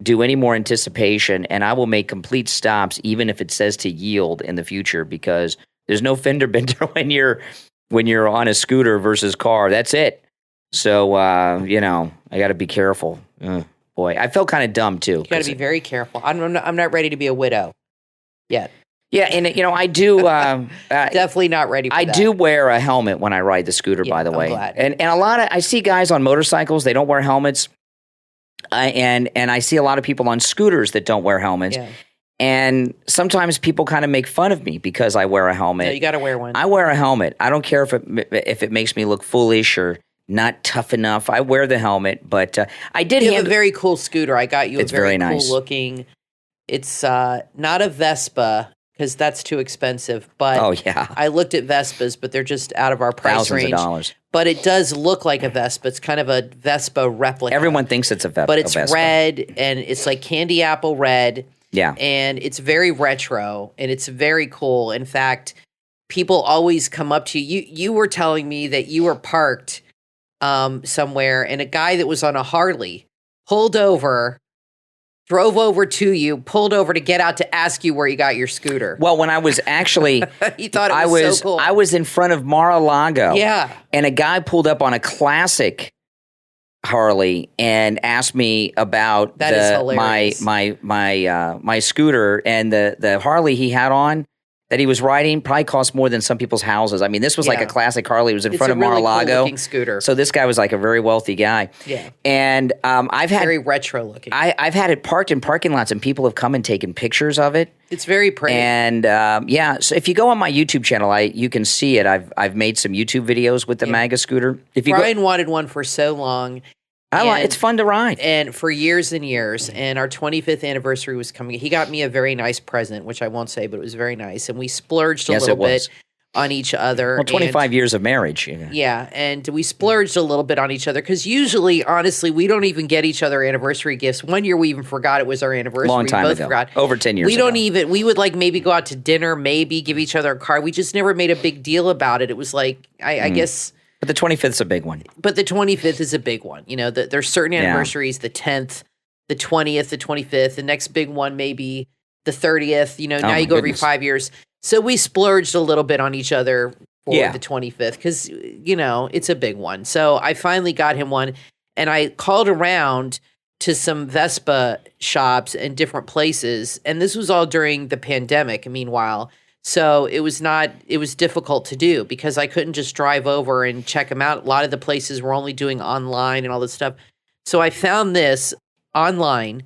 do any more anticipation, and I will make complete stops, even if it says to yield in the future, because there's no fender bender when you're on a scooter versus car. That's it. So I got to be careful. Boy, I felt kind of dumb too. You got to be very careful. I'm not ready to be a widow yet. Yeah, and I do definitely not ready. I do wear a helmet when I ride the scooter. By the way, I'm glad. And a lot of I see guys on motorcycles, they don't wear helmets. And I see a lot of people on scooters that don't wear helmets. Yeah. And sometimes people kind of make fun of me because I wear a helmet. No, you got to wear one. I wear a helmet. I don't care if it makes me look foolish or not tough enough. I wear the helmet, but I did have a very cool scooter. I got you. It's very nice. Cool looking. It's not a Vespa because that's too expensive. But I looked at Vespas, but they're just out of our price range. Thousands of dollars. But it does look like a Vespa. It's kind of a Vespa replica. Everyone thinks it's a Vespa. But it's red, and it's like candy apple red. Yeah. And it's very retro, and it's very cool. In fact, people always come up to you. You were telling me that you were parked somewhere, and a guy that was on a Harley pulled over drove over to you, pulled over to get out to ask you where you got your scooter. Well, when I was actually, He thought it was so cool. I was in front of Mar-a-Lago. Yeah. And a guy pulled up on a classic Harley and asked me about That is hilarious. my scooter, and the Harley he had on that he was riding probably cost more than some people's houses. I mean, this was like a classic Harley. It was in front of Mar-a-Lago. Cool looking scooter. So this guy was like a very wealthy guy. Yeah. And I've had very retro looking. I've had it parked in parking lots, and people have come and taken pictures of it. It's very pretty. And so if you go on my YouTube channel, you can see it. I've made some YouTube videos with the MAGA scooter. If you Brian wanted one for so long. It's fun to ride. And for years and years. And our 25th anniversary was coming. He got me a very nice present, which I won't say, but it was very nice. And we splurged a little bit on each other. Well, 25 years of marriage. Yeah, and we splurged a little bit on each other because usually, honestly, we don't even get each other anniversary gifts. One year we even forgot it was our anniversary. Long time we both ago. forgot. Over 10 years ago. We would like maybe go out to dinner, maybe give each other a card. We just never made a big deal about it. It was like, I guess... But the 25th is a big one. But the 25th is a big one. You know, there's certain anniversaries, the 10th, the 20th, the 25th. The next big one maybe the 30th. You know, now you go every 5 years. So we splurged a little bit on each other for the 25th because, you know, it's a big one. So I finally got him one, and I called around to some Vespa shops and different places. And this was all during the pandemic, meanwhile. So it was difficult to do because I couldn't just drive over and check them out. A lot of the places were only doing online and all this stuff. So I found this online,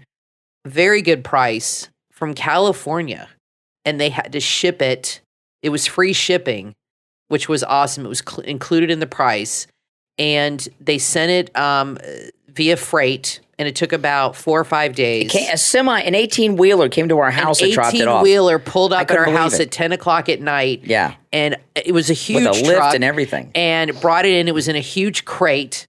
very good price from California, and they had to ship it. It was free shipping, which was awesome. It was included in the price, and they sent it via freight. And it took about 4 or 5 days. An 18-wheeler came to our house and dropped it off. An 18-wheeler pulled up at our house at 10 o'clock at night. Yeah. And it was a huge truck. With a lift and everything. And brought it in. It was in a huge crate.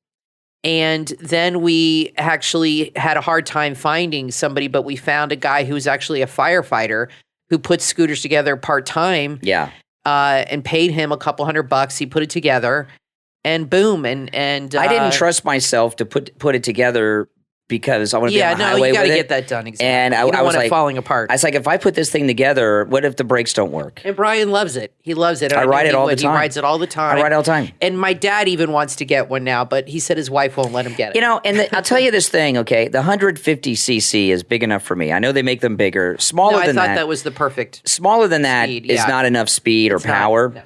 And then we actually had a hard time finding somebody, but we found a guy who was actually a firefighter who put scooters together part-time. Yeah. And paid him a couple $100. He put it together. And boom. And I didn't trust myself to put it together because I want to be on the highway with it. Yeah, no, you got to get that done. Exactly. And I don't was want it falling apart. I was like, if I put this thing together, what if the brakes don't work? And Brian loves it. He loves it. I ride it all the time. He rides it all the time. I ride it all the time. And my dad even wants to get one now, but he said his wife won't let him get it. You know, and I'll tell you this thing, okay? The 150cc is big enough for me. I know they make them bigger. Smaller than that. I thought that was the perfect Smaller than that is not enough speed or power. No.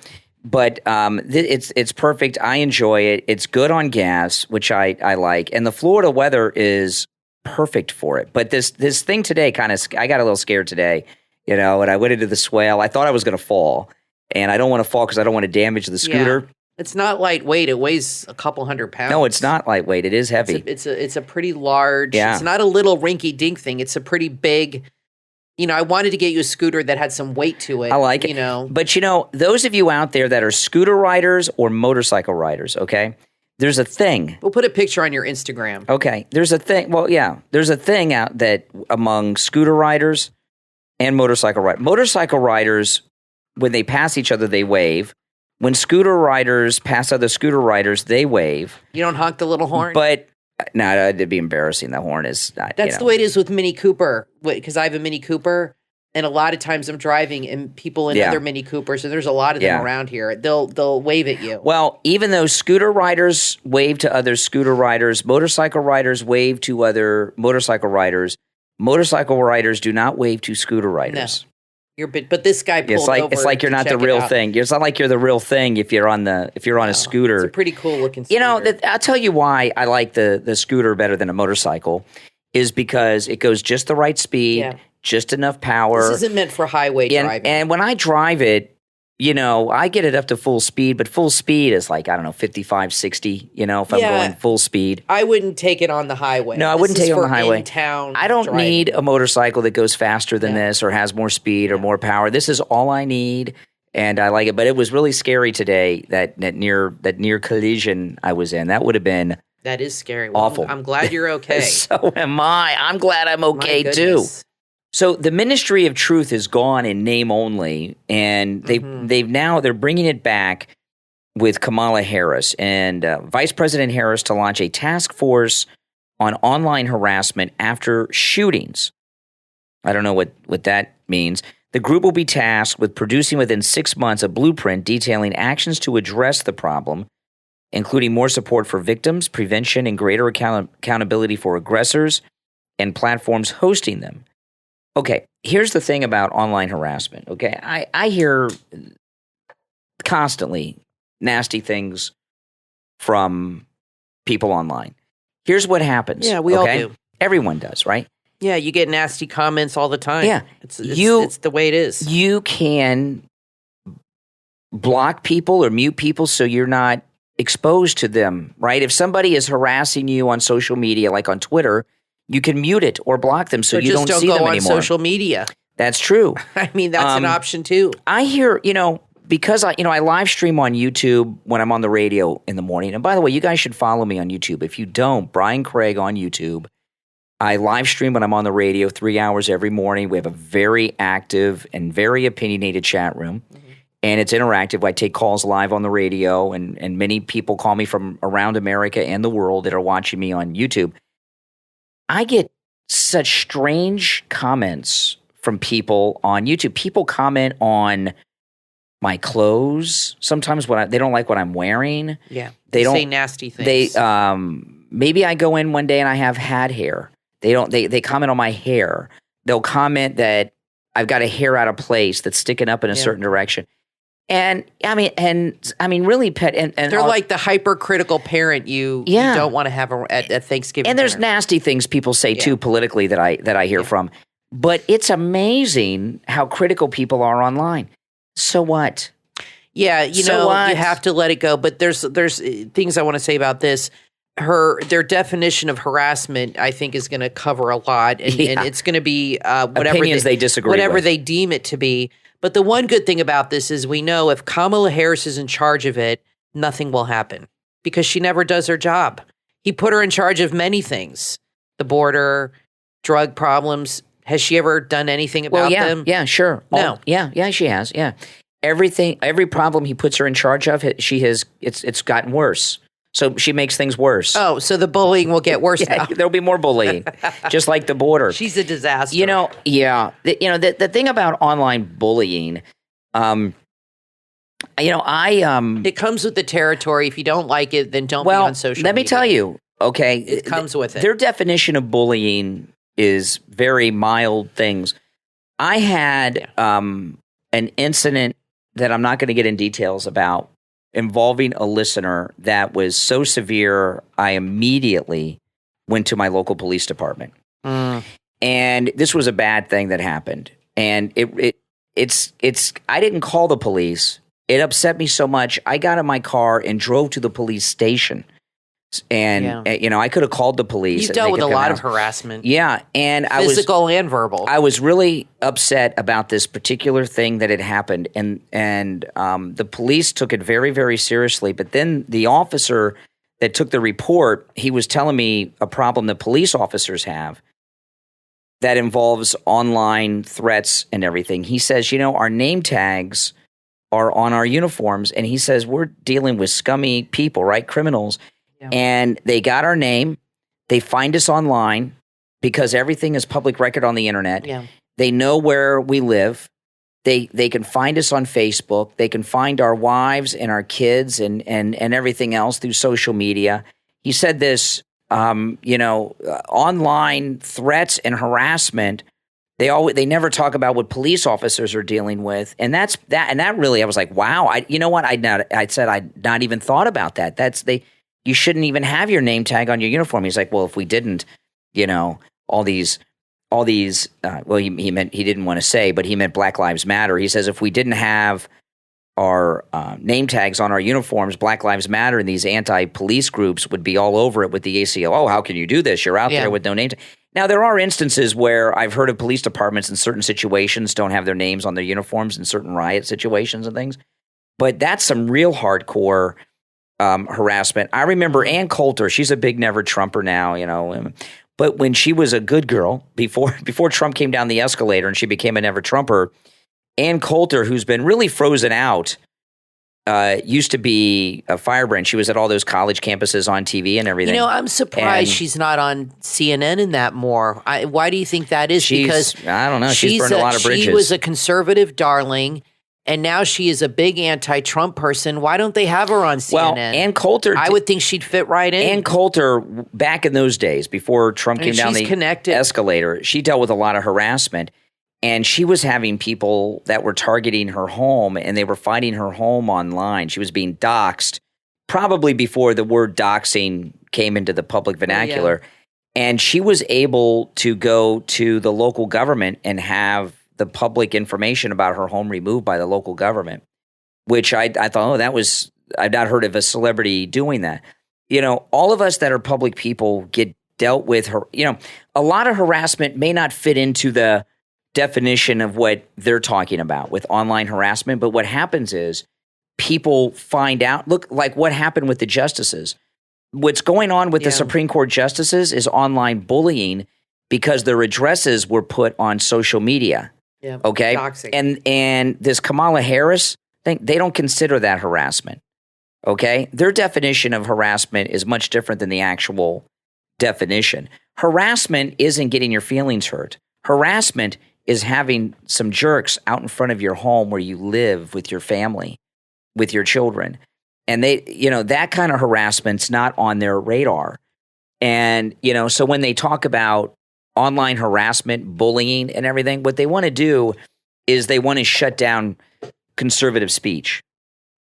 But it's perfect. I enjoy it. It's good on gas, which I like. And the Florida weather is perfect for it. But this thing today I got a little scared today, you know, and I went into the swale. I thought I was going to fall, and I don't want to fall because I don't want to damage the scooter. Yeah. It's not lightweight. It weighs a couple 100 pounds. No, it's not lightweight. It is heavy. It's a pretty large. Yeah. It's not a little rinky dink thing. It's a pretty big. You know, I wanted to get you a scooter that had some weight to it. I like it. You know, but you know, those of you out there that are scooter riders or motorcycle riders, okay. There's a thing. We'll put a picture on your Instagram. Okay. There's a thing. Well, yeah. There's a thing out that among scooter riders and motorcycle riders. Motorcycle riders, when they pass each other, they wave. When scooter riders pass other scooter riders, they wave. You don't honk the little horn? But, no, it'd be embarrassing. The horn is not. That's the way it is with Mini Cooper, because I have a Mini Cooper. And a lot of times I'm driving and people in other Mini Coopers, and there's a lot of them around here. They'll wave at you. Well, even though scooter riders wave to other scooter riders, motorcycle riders wave to other motorcycle riders do not wave to scooter riders. No. But this guy pulled over. It's like you're not the real thing. It's not like you're the real thing if you're on a scooter. It's a pretty cool looking scooter. You know, I'll tell you why I like the scooter better than a motorcycle is because it goes just the right speed. Yeah. Just enough power. This isn't meant for highway driving. And when I drive it, you know, I get it up to full speed, but full speed is like, I don't know, 55, 60, you know, if I'm going full speed. I wouldn't take it on the highway. No, I wouldn't take it on the highway. In-town I don't driving. need a motorcycle that goes faster than this or has more speed or more power. This is all I need, and I like it. But it was really scary today, that near collision I was in. That would have been That is scary. Well, awful. I'm glad you're okay. So am I. I'm glad I'm okay, too. So the Ministry of Truth is gone in name only, and they're bringing it back with Kamala Harris and Vice President Harris to launch a task force on online harassment after shootings I don't know what that means. The group will be tasked with producing within 6 months a blueprint detailing actions to address the problem, including more support for victims, prevention, and greater accountability for aggressors and platforms hosting them. Okay, here's the thing about online harassment. Okay, I hear constantly nasty things from people online. Here's what happens. Yeah, we all do. Everyone does, right? Yeah, you get nasty comments all the time. Yeah. It's the way it is. You can block people or mute people so you're not exposed to them, right? If somebody is harassing you on social media, like on Twitter, you can mute it or block them so you don't see them anymore. Just don't go on social media. That's true. I mean, that's an option too. I hear, because I live stream on YouTube when I'm on the radio in the morning. And by the way, you guys should follow me on YouTube. If you don't, Brian Craig on YouTube. I live stream when I'm on the radio 3 hours every morning. We have a very active and very opinionated chat room. Mm-hmm. And it's interactive. I take calls live on the radio, and many people call me from around America and the world that are watching me on YouTube. I get such strange comments from people on YouTube. People comment on my clothes. Sometimes they don't like what I'm wearing. Yeah, they don't say nasty things. Maybe I go in one day and I have had hair. They comment on my hair. They'll comment that I've got a hair out of place that's sticking up in a certain direction. And I mean, really, Pet. And they're like the hypercritical parent you don't want to have at Thanksgiving. And there's nasty things people say too politically that I hear from. But it's amazing how critical people are online. So what? Yeah, you have to let it go. But there's things I want to say about this. Their definition of harassment, I think, is going to cover a lot, and it's going to be whatever opinions they disagree whatever with. They deem it to be. But the one good thing about this is we know if Kamala Harris is in charge of it, nothing will happen because she never does her job. He put her in charge of many things: the border, drug problems. Has she ever done anything about them? Yeah, sure. No. Yeah, she has. Yeah, every problem he puts her in charge of, it's gotten worse. So she makes things worse. Oh, so the bullying will get worse now. There'll be more bullying, just like the border. She's a disaster. The thing about online bullying, it comes with the territory. If you don't like it, then don't be on social media. Let me tell you, okay? It comes with it. Their definition of bullying is very mild things. I had an incident that I'm not going to get in details about, involving a listener that was so severe, I immediately went to my local police department. And this was a bad thing that happened. And it's I didn't call the police. It upset me so much. I got in my car and drove to the police station. And I could have called the police. You've dealt with a lot of harassment. Yeah, and physical and verbal. I was really upset about this particular thing that had happened, and the police took it very, very seriously. But then the officer that took the report, he was telling me a problem that police officers have that involves online threats and everything. He says, our name tags are on our uniforms, and he says we're dealing with scummy people, right? Criminals. Yeah. And they got our name. They find us online because everything is public record on the internet. Yeah. They know where we live. They can find us on Facebook. They can find our wives and our kids and everything else through social media. He said this, online threats and harassment. They never talk about what police officers are dealing with, and that really, I was like, wow. I said I'd not even thought about that. You shouldn't even have your name tag on your uniform. He's like, well, if we didn't, all these. Well, he didn't want to say, but he meant Black Lives Matter. He says if we didn't have our name tags on our uniforms, Black Lives Matter and these anti-police groups would be all over it with the ACO. Oh, how can you do this? You're out there with no name tag. Now, there are instances where I've heard of police departments in certain situations don't have their names on their uniforms in certain riot situations and things. But that's some real hardcore harassment. I remember Ann Coulter. She's a big never Trumper now, But when she was a good girl, before Trump came down the escalator and she became a never Trumper, Ann Coulter, who's been really frozen out used to be a firebrand. She was at all those college campuses on TV and everything. I'm surprised she's not on CNN in that more. Why do you think that is? Because I don't know. She's burned a lot of bridges. She was a conservative darling, and now she is a big anti-Trump person. Why don't they have her on CNN? Well, Ann Coulter. I would think she'd fit right in. Ann Coulter, back in those days, before Trump came down the escalator, she dealt with a lot of harassment. And she was having people that were targeting her home, and they were finding her home online. She was being doxxed, probably before the word doxing came into the public vernacular. Oh, yeah. And she was able to go to the local government and have the public information about her home removed by the local government, which I thought, I've not heard of a celebrity doing that. All of us that are public people get dealt with her. A lot of harassment may not fit into the definition of what they're talking about with online harassment. But what happens is people find out, look, like what happened with the justices. What's going on with the Supreme Court justices is online bullying because their addresses were put on social media. Yeah. Okay. Doxing. And this Kamala Harris thing, they don't consider that harassment. Okay. Their definition of harassment is much different than the actual definition. Harassment isn't getting your feelings hurt. Harassment is having some jerks out in front of your home where you live with your family, with your children. And they, that kind of harassment's not on their radar. And, so when they talk about online harassment, bullying and everything, what they want to do is they want to shut down conservative speech.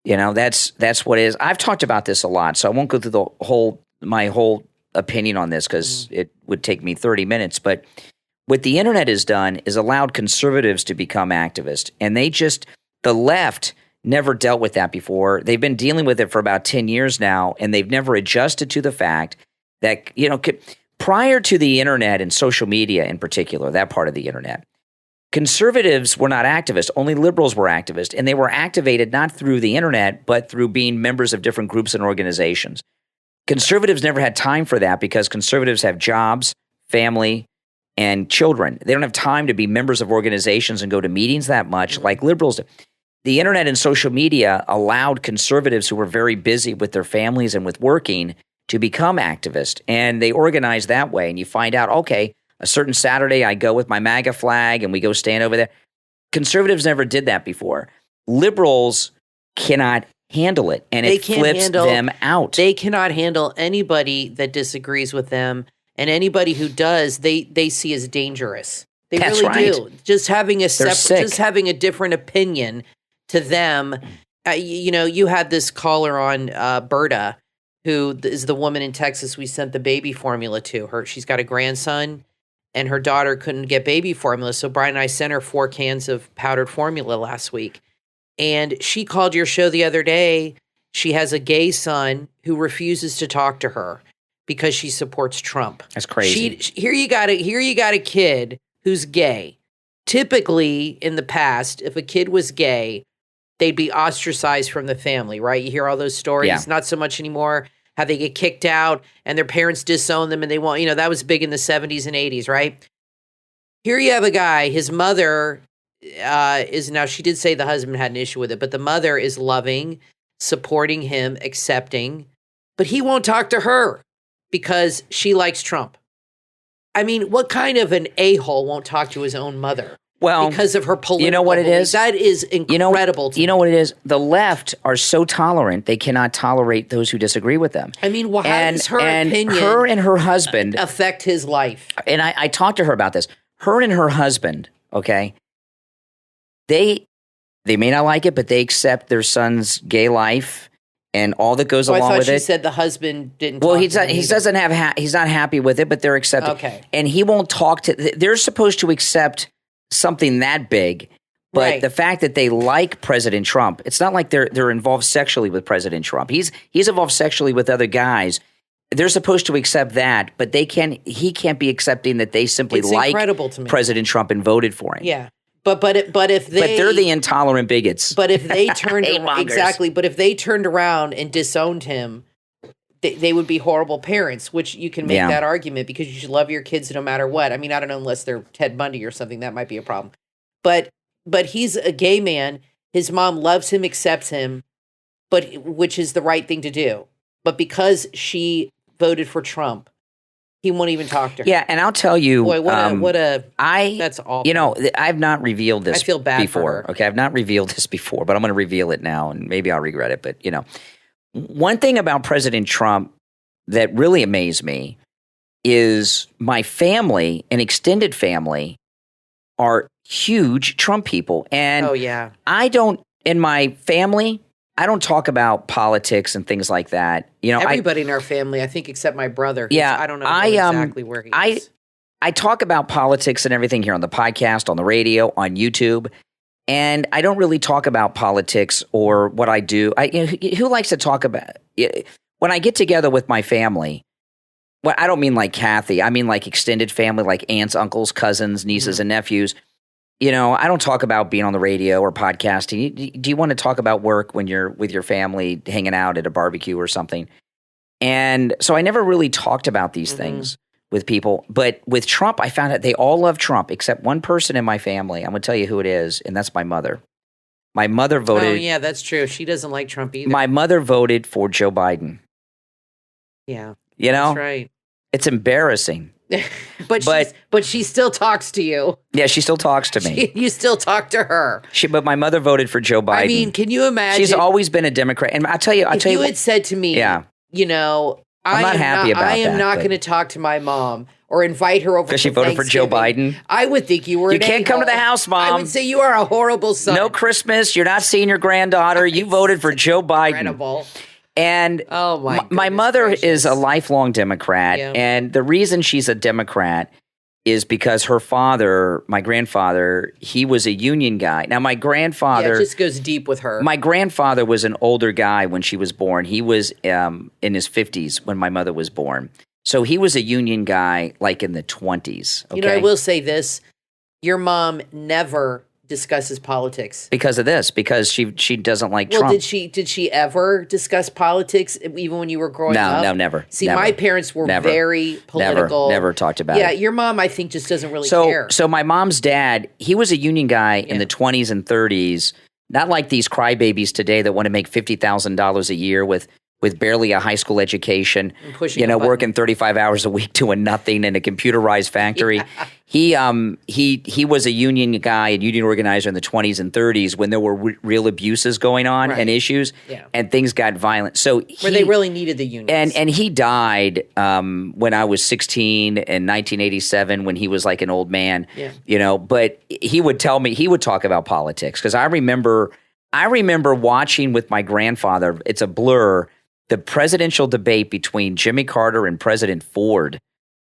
That's what it is. I've talked about this a lot, so I won't go through my whole opinion on this because it would take me 30 minutes. But what the internet has done is allowed conservatives to become activists. And the left never dealt with that before. They've been dealing with it for about 10 years now, and they've never adjusted to the fact that, prior to the internet and social media in particular, that part of the internet, conservatives were not activists. Only liberals were activists. And they were activated not through the internet, but through being members of different groups and organizations. Conservatives never had time for that because conservatives have jobs, family, and children. They don't have time to be members of organizations and go to meetings that much like liberals do. The internet and social media allowed conservatives who were very busy with their families and with working to become activists, and they organized that way. And you find out, okay, a certain Saturday I go with my MAGA flag and we go stand over there. Conservatives never did that before. Liberals cannot handle it, and it flips them out. They cannot handle anybody that disagrees with them. And anybody who does, they see as dangerous. They really do. Just having a different opinion to them. You had this caller on Berta, who is the woman in Texas we sent the baby formula to. She's got a grandson, and her daughter couldn't get baby formula. So Brian and I sent her 4 cans of powdered formula last week. And she called your show the other day. She has a gay son who refuses to talk to her because she supports Trump. That's crazy. Here you got a kid who's gay. Typically, in the past, if a kid was gay, they'd be ostracized from the family, right? You hear all those stories. Yeah. Not so much anymore. How they get kicked out and their parents disown them and they want, that was big in the 70s and 80s, right? Here you have a guy, his mother is now, she did say the husband had an issue with it, but the mother is loving, supporting him, accepting, but he won't talk to her because she likes Trump. I mean, what kind of an a-hole won't talk to his own mother? Well, because of her political You know what it is? That is incredible to me. You know what it is? The left are so tolerant, they cannot tolerate those who disagree with them. I mean, well, how does her opinion her and her husband affect his life? And I talked to her about this. Her and her husband, okay, they may not like it, but they accept their son's gay life and all that goes along with it. I thought she said the husband didn't. Well, he's not happy with it, but they're accepting. Okay, and he won't talk to. They're supposed to accept something that big, but the fact that they like President Trump, it's not like they're involved sexually with President Trump. He's involved sexually with other guys. They're supposed to accept that, but he can't be accepting that they simply like President Trump and voted for him. Yeah. But they're the intolerant bigots. But if they turned But if they turned around and disowned him, they would be horrible parents. Which you can make that argument because you should love your kids no matter what. I mean, I don't know unless they're Ted Bundy or something, that might be a problem. But he's a gay man. His mom loves him, accepts him, but which is the right thing to do. But because she voted for Trump, he won't even talk to her. Yeah, and I'll tell you, Boy, that's awful. You know, I've not revealed this I feel bad before. for her. Okay, I've not revealed this before, but I'm going to reveal it now, and maybe I'll regret it. But, you know, one thing about President Trump that really amazed me is my family and extended family are huge Trump people. And I don't, in my family, I don't talk about politics and things like that. You know, everybody in our family, I think, except my brother. Yeah, I don't know exactly where he is. I talk about politics and everything here on the podcast, on the radio, on YouTube, and I don't really talk about politics or what I do. Who likes to talk about when I get together with my family? Well, I don't mean like Kathy. I mean like extended family, like aunts, uncles, cousins, nieces, and nephews. You know, I don't talk about being on the radio or podcasting. Do you want to talk about work when you're with your family hanging out at a barbecue or something? And so I never really talked about these things with people. But with Trump, I found out they all love Trump except one person in my family. I'm going to tell you who it is, and that's my mother. My mother voted. Oh, yeah, that's true. She doesn't like Trump either. My mother voted for Joe Biden. Yeah. You know? That's right. It's embarrassing. but she still talks to you. Yeah, she still talks to me. You still talk to her. But my mother voted for Joe Biden. I mean, can you imagine? She's always been a Democrat. And I'll tell you. If you had said to me, you know, I'm not happy about that. I am not going to talk to my mom or invite her over because she voted for Joe Biden. I would think you were. You can't come to the house, Mom. I would say you are a horrible son. No Christmas. You're not seeing your granddaughter. You voted for Joe Biden. Incredible. And my mother is a lifelong Democrat. Yeah. And the reason she's a Democrat is because her father, my grandfather, he was a union guy. Now, my grandfather... it just goes deep with her. My grandfather was an older guy when she was born. He was in his 50s when my mother was born. So he was a union guy like in the 20s. Okay? You know, I will say this. Your mom never discusses politics. Because of this, because she doesn't like Trump. Did she ever discuss politics even when you were growing up? No, never. See, never, my parents were very political. Never talked about it. Yeah, your mom, I think, just doesn't really care. So my mom's dad, he was a union guy in the 20s and 30s, not like these crybabies today that want to make $50,000 a year with barely a high school education, working 35 hours a week doing nothing in a computerized factory. He was a union guy and union organizer in the 20s and 30s when there were real abuses going on and issues, and things got violent. So where they really needed the unions. And he died when I was 16 in 1987 when he was like an old man. Yeah. You know, but he would tell me, he would talk about politics because I remember watching with my grandfather. It's a blur. The presidential debate between Jimmy Carter and President Ford.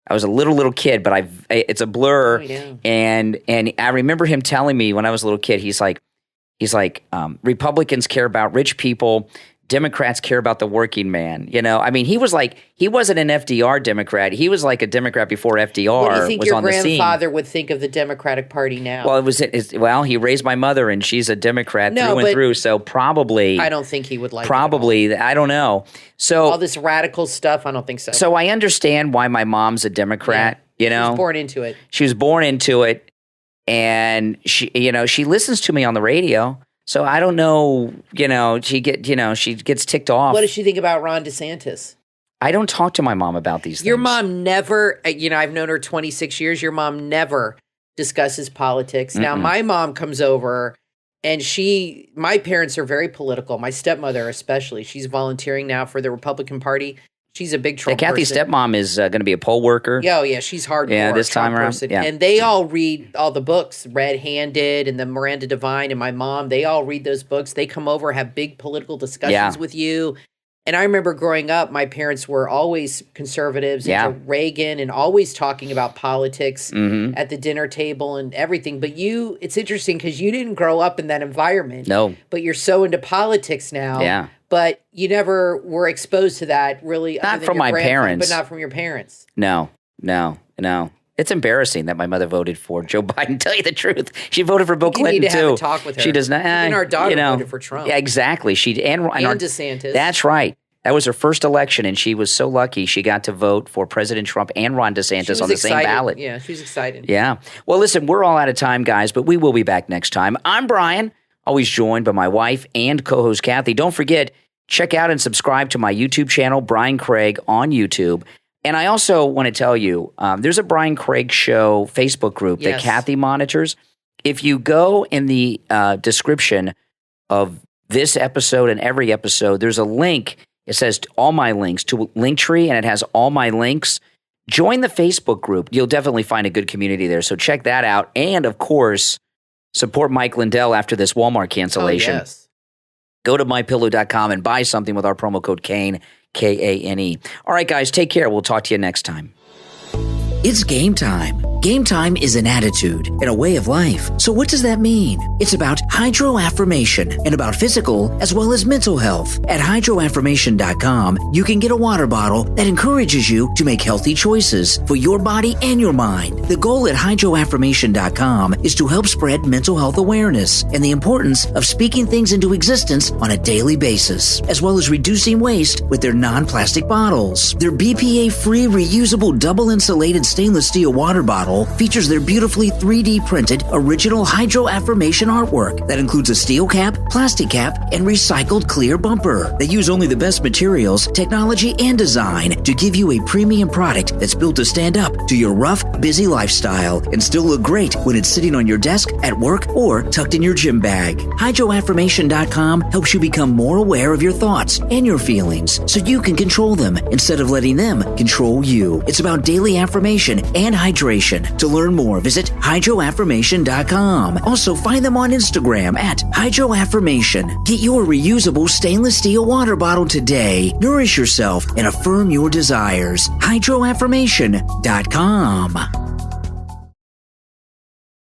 I was a little kid, but it's a blur. Oh, yeah. And I remember him telling me when I was a little kid, he's like, Republicans care about rich people. Democrats care about the working man. You know, I mean, he wasn't an FDR Democrat. He was like a Democrat before FDR what do you think was your on the scene. grandfather would think of the Democratic Party now? Well, he raised my mother, and she's a Democrat through and through. So probably, I don't think he would like. Probably, I don't know. So all this radical stuff, I don't think so. So I understand why my mom's a Democrat. Yeah, you know, she was born into it. She was born into it, and she listens to me on the radio. So I don't know, she gets ticked off. What does she think about Ron DeSantis? I don't talk to my mom about these things. Your mom never, I've known her 26 years. Your mom never discusses politics. Now, my mom comes over and my parents are very political. My stepmother especially. She's volunteering now for the Republican Party. She's a big Trump Kathy's person. stepmom is going to be a poll worker. Oh, yeah, she's hardcore. Yeah, this time around. Person. Yeah. And they all read all the books, Red Handed and the Miranda Devine and my mom. They all read those books. They come over, have big political discussions with you. And I remember growing up, my parents were always conservatives, into Reagan, and always talking about politics at the dinner table and everything. But it's interesting because you didn't grow up in that environment. No. But you're so into politics now. Yeah. But you never were exposed to that really. Not from my parents. But not from your parents. No. It's embarrassing that my mother voted for Joe Biden. Tell you the truth, she voted for Bill Clinton too. You need to have a talk with her. She does not. Even our daughter voted for Trump. Yeah, exactly. And DeSantis. That's right. That was her first election, and she was so lucky she got to vote for President Trump and Ron DeSantis on the same ballot. Yeah, she was excited. Yeah. Well, listen, we're all out of time, guys, but we will be back next time. I'm Brian, always joined by my wife and co-host Kathy. Don't forget, check out and subscribe to my YouTube channel, Brian Craig, on YouTube. And I also want to tell you, there's a Brian Craig Show Facebook group that Kathy monitors. If you go in the description of this episode and every episode, there's a link. It says all my links to Linktree, and it has all my links. Join the Facebook group. You'll definitely find a good community there. So check that out. And, of course, support Mike Lindell after this Walmart cancellation. Oh, yes. Go to MyPillow.com and buy something with our promo code Kane, Kane. All right, guys, take care. We'll talk to you next time. It's game time. Game time is an attitude and a way of life. So what does that mean? It's about hydroaffirmation and about physical as well as mental health. At hydroaffirmation.com, you can get a water bottle that encourages you to make healthy choices for your body and your mind. The goal at hydroaffirmation.com is to help spread mental health awareness and the importance of speaking things into existence on a daily basis, as well as reducing waste with their non-plastic bottles. Their BPA-free reusable double insulated stainless steel water bottle features their beautifully 3D printed original hydroaffirmation artwork that includes a steel cap, plastic cap, and recycled clear bumper. They use only the best materials, technology, and design to give you a premium product that's built to stand up to your rough, busy lifestyle and still look great when it's sitting on your desk, at work, or tucked in your gym bag. Hydroaffirmation.com helps you become more aware of your thoughts and your feelings so you can control them instead of letting them control you. It's about daily affirmation and hydration. To learn more, visit hydroaffirmation.com. Also, find them on Instagram at hydroaffirmation. Get your reusable stainless steel water bottle today. Nourish yourself and affirm your desires. hydroaffirmation.com.